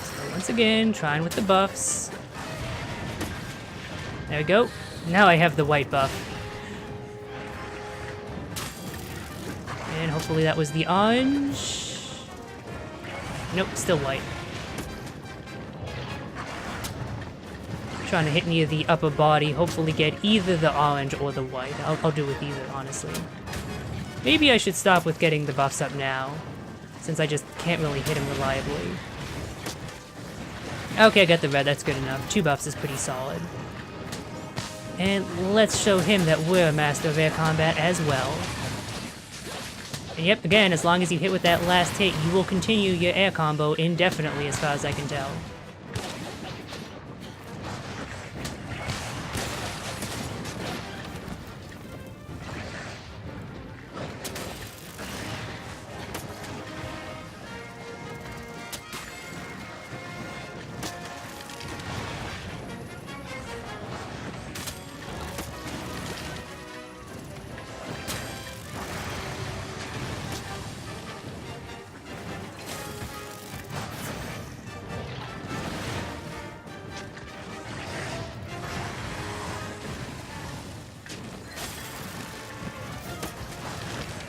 S1: So once again, trying with the buffs. There we go. Now I have the white buff. And hopefully that was the orange. Nope, still white. Trying to hit near the upper body, hopefully get either the orange or the white. I'll do with either, honestly. Maybe I should stop with getting the buffs up now, since I just can't really hit him reliably. Okay, I got the red, that's good enough. 2 buffs is pretty solid. And let's show him that we're a master of air combat as well. And yep, again, as long as you hit with that last hit, you will continue your air combo indefinitely as far as I can tell.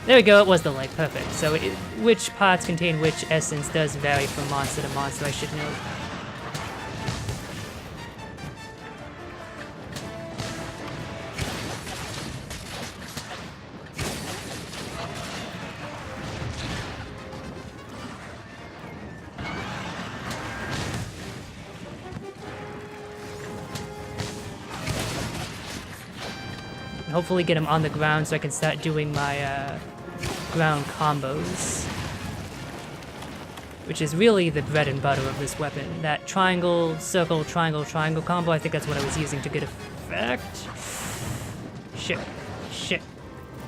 S1: There we go, it was the leg, perfect. So which parts contain which essence does vary from monster to monster, I should note. hopefully get him on the ground so I can start doing my ground combos. Which is really the bread and butter of this weapon. That triangle, circle, triangle, triangle combo, I think that's what I was using to get effect. Shit. Shit.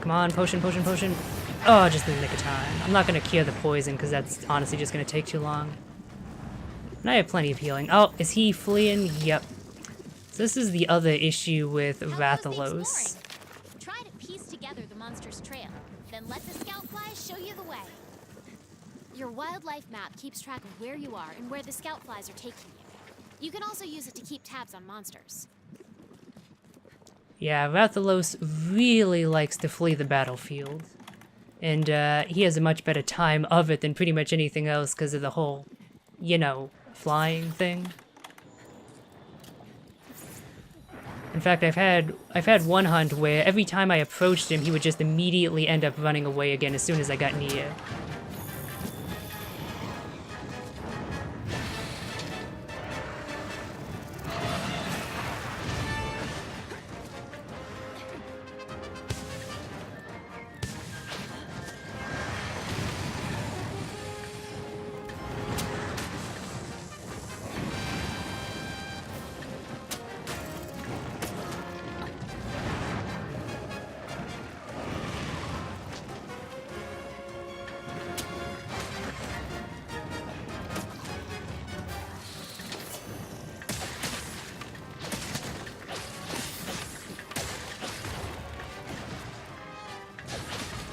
S1: Come on, potion, potion, potion. Oh, just in the nick of time. I'm not gonna cure the poison because that's honestly just gonna take too long. And I have plenty of healing. Oh, is he fleeing? Yep. So this is the other issue with Rathalos.
S2: Try to piece together the monster's trail, then let the scout flies show you the way. Your wildlife map keeps track of where you are and where the scout flies are taking you. You can also use it to keep tabs on monsters.
S1: Yeah, Rathalos really likes to flee the battlefield. And he has a much better time of it than pretty much anything else because of the whole, you know, flying thing. In fact, I've had one hunt where every time I approached him, he would just immediately end up running away again as soon as I got near.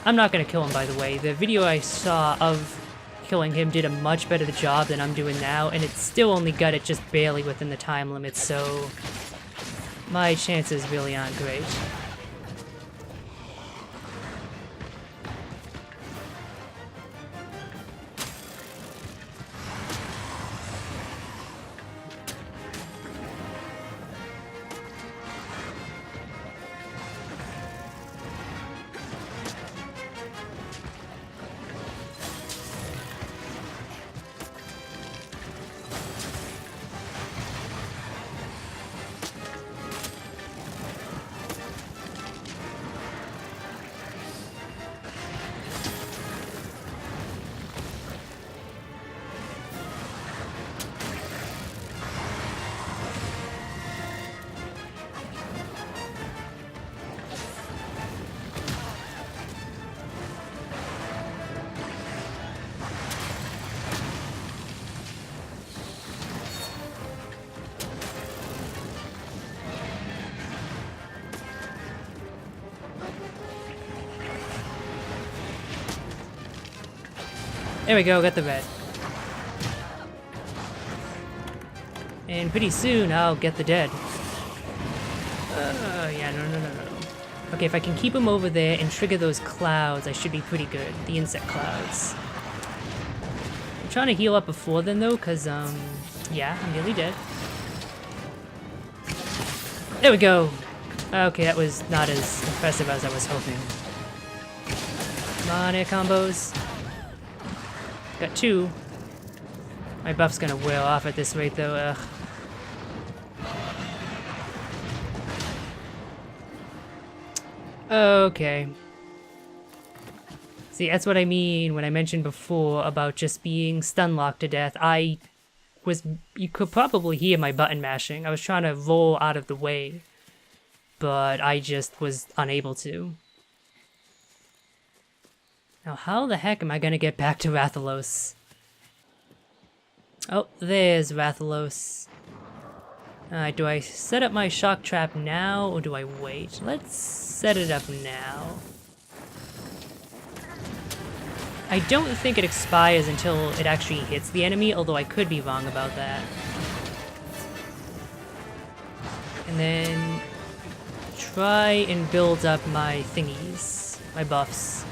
S1: I'm not gonna kill him, by the way. The video I saw of killing him did a much better job than I'm doing now, and it still only got it just barely within the time limit, so my chances really aren't great. There we go, got the red. And pretty soon I'll get the dead. Yeah, no. Okay, if I can keep him over there and trigger those clouds, I should be pretty good. The insect clouds. I'm trying to heal up before then though, cause yeah, I'm nearly dead. There we go. Okay, that was not as impressive as I was hoping. Come on, air combos. Got two. My buff's gonna wear off at this rate though, ugh. Okay. See, that's what I mean when I mentioned before about just being stun locked to death. You could probably hear my button mashing. I was trying to roll out of the way, but I just was unable to. Now, how the heck am I gonna get back to Rathalos? Oh, there's Rathalos. Do I set up my shock trap now, or do I wait? Let's set it up now. I don't think it expires until it actually hits the enemy, although I could be wrong about that. And then try and build up my thingies, my buffs.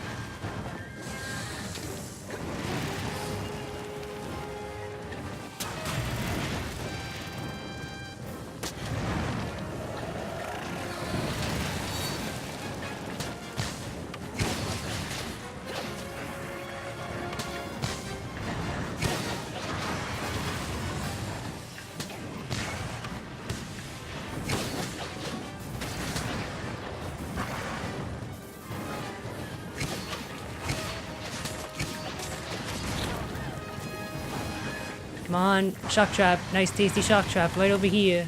S1: Come on, shock trap. Nice tasty shock trap right over here.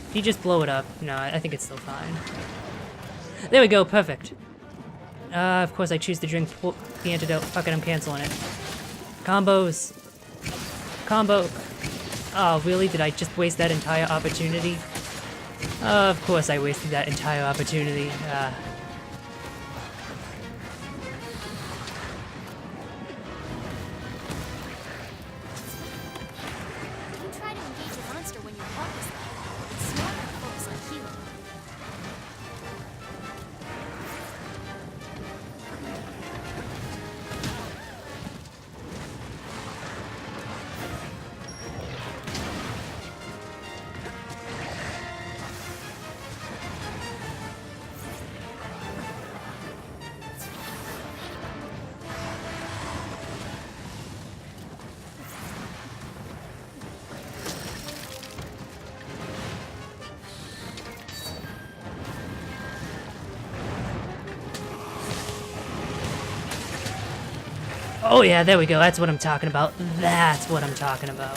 S1: Did he just blow it up? No, I think it's still fine. There we go, perfect. Of course I choose to drink the antidote. Fuck it, I'm canceling it. Combos. Combo. Oh, really? Did I just waste that entire opportunity? Of course I wasted that entire opportunity.
S2: You can try to engage a monster when your health is low. It's smarter to focus on healing.
S1: Oh yeah, there we go. That's what I'm talking about. That's what I'm talking about.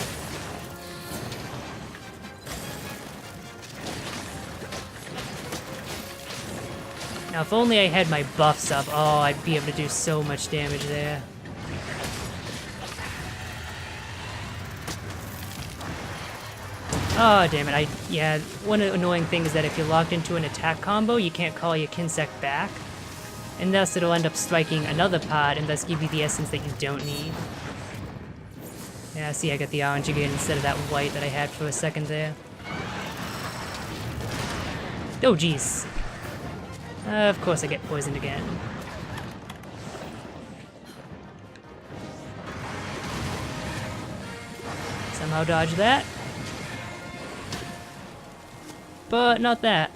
S1: Now, if only I had my buffs up, oh, I'd be able to do so much damage there. Oh, damn it. Yeah, one annoying thing is that if you're locked into an attack combo, you can't call your Kinsec back. And thus it'll end up striking another part and thus give you the essence that you don't need. Yeah, see, I got the orange again instead of that white that I had for a second there. Oh, jeez. Of course I get poisoned again. Somehow dodge that. But not that.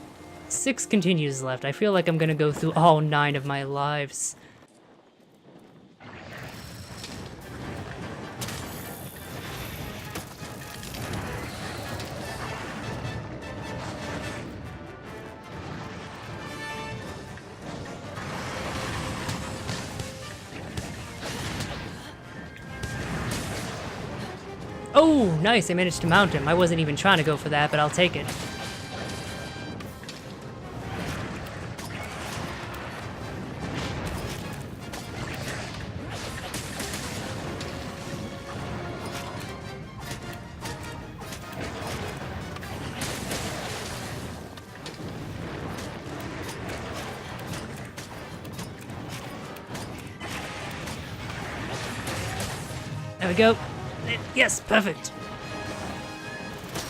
S1: 6 continues left. I feel like I'm gonna go through all 9 of my lives. Oh, nice. I managed to mount him. I wasn't even trying to go for that, but I'll take it. There we go. Yes, perfect.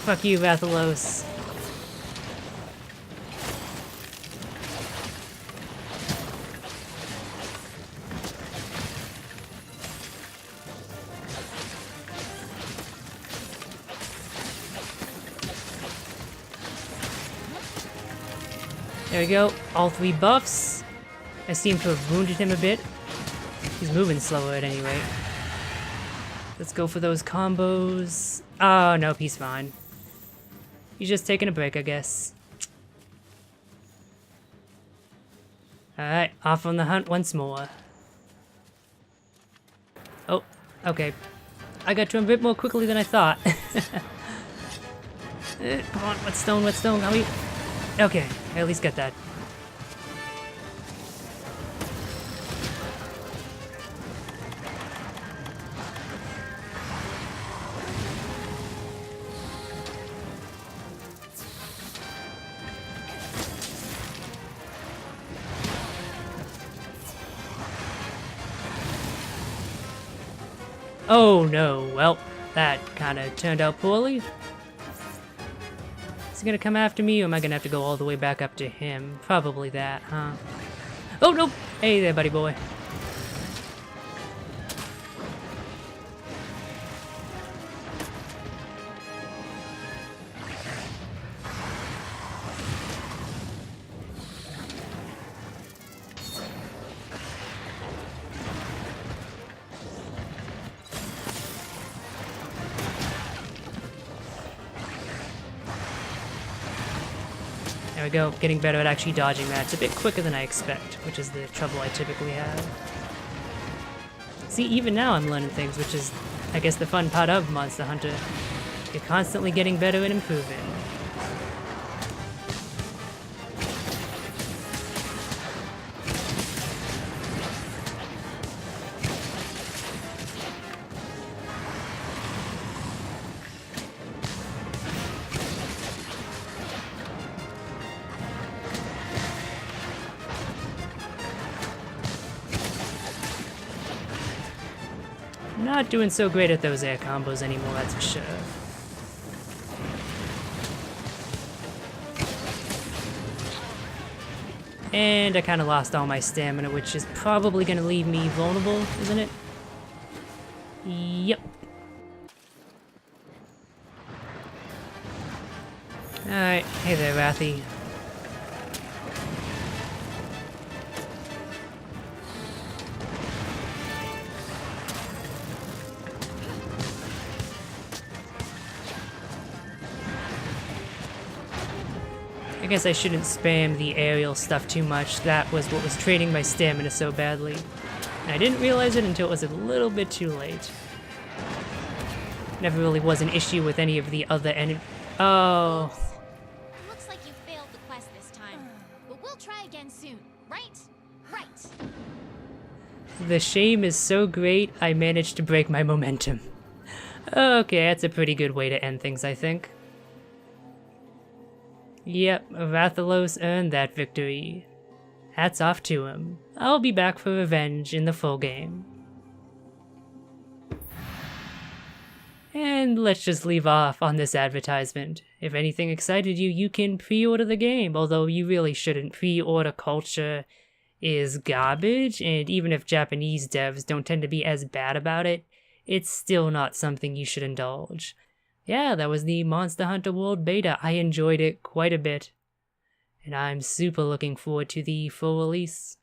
S1: Fuck you, Rathalos. There we go. All 3 buffs. I seem to have wounded him a bit. He's moving slower at any rate. Let's go for those combos. Oh, nope, he's fine. He's just taking a break, I guess. Alright, off on the hunt once more. Oh, okay. I got to him a bit more quickly than I thought. Come on, whetstone, whetstone, how we... Okay, I at least got that. Oh no, well, that kinda turned out poorly. Is he gonna come after me, or am I gonna have to go all the way back up to him? Probably that, huh? Oh, nope! Hey there, buddy boy. There we go, getting better at actually dodging that. It's a bit quicker than I expect, which is the trouble I typically have. See, even now I'm learning things, which is I guess, the fun part of Monster Hunter. You're constantly getting better and improving. Not doing so great at those air combos anymore, that's for sure. And I kind of lost all my stamina, which is probably going to leave me vulnerable, isn't it? Yep. Alright, hey there, Rathy. I guess I shouldn't spam the aerial stuff too much. That was what was draining my stamina so badly. And I didn't realize it until it was a little bit too late. Never really was an issue with any of the other Oh.
S2: Looks like you failed the quest this time, but we'll try again soon, right? Right.
S1: The shame is so great, I managed to break my momentum. Okay, that's a pretty good way to end things, I think. Yep, Rathalos earned that victory. Hats off to him. I'll be back for revenge in the full game. And let's just leave off on this advertisement. If anything excited you, you can pre-order the game, although you really shouldn't. Pre-order culture is garbage, and even if Japanese devs don't tend to be as bad about it, it's still not something you should indulge. Yeah, that was the Monster Hunter World Beta. I enjoyed it quite a bit, and I'm super looking forward to the full release.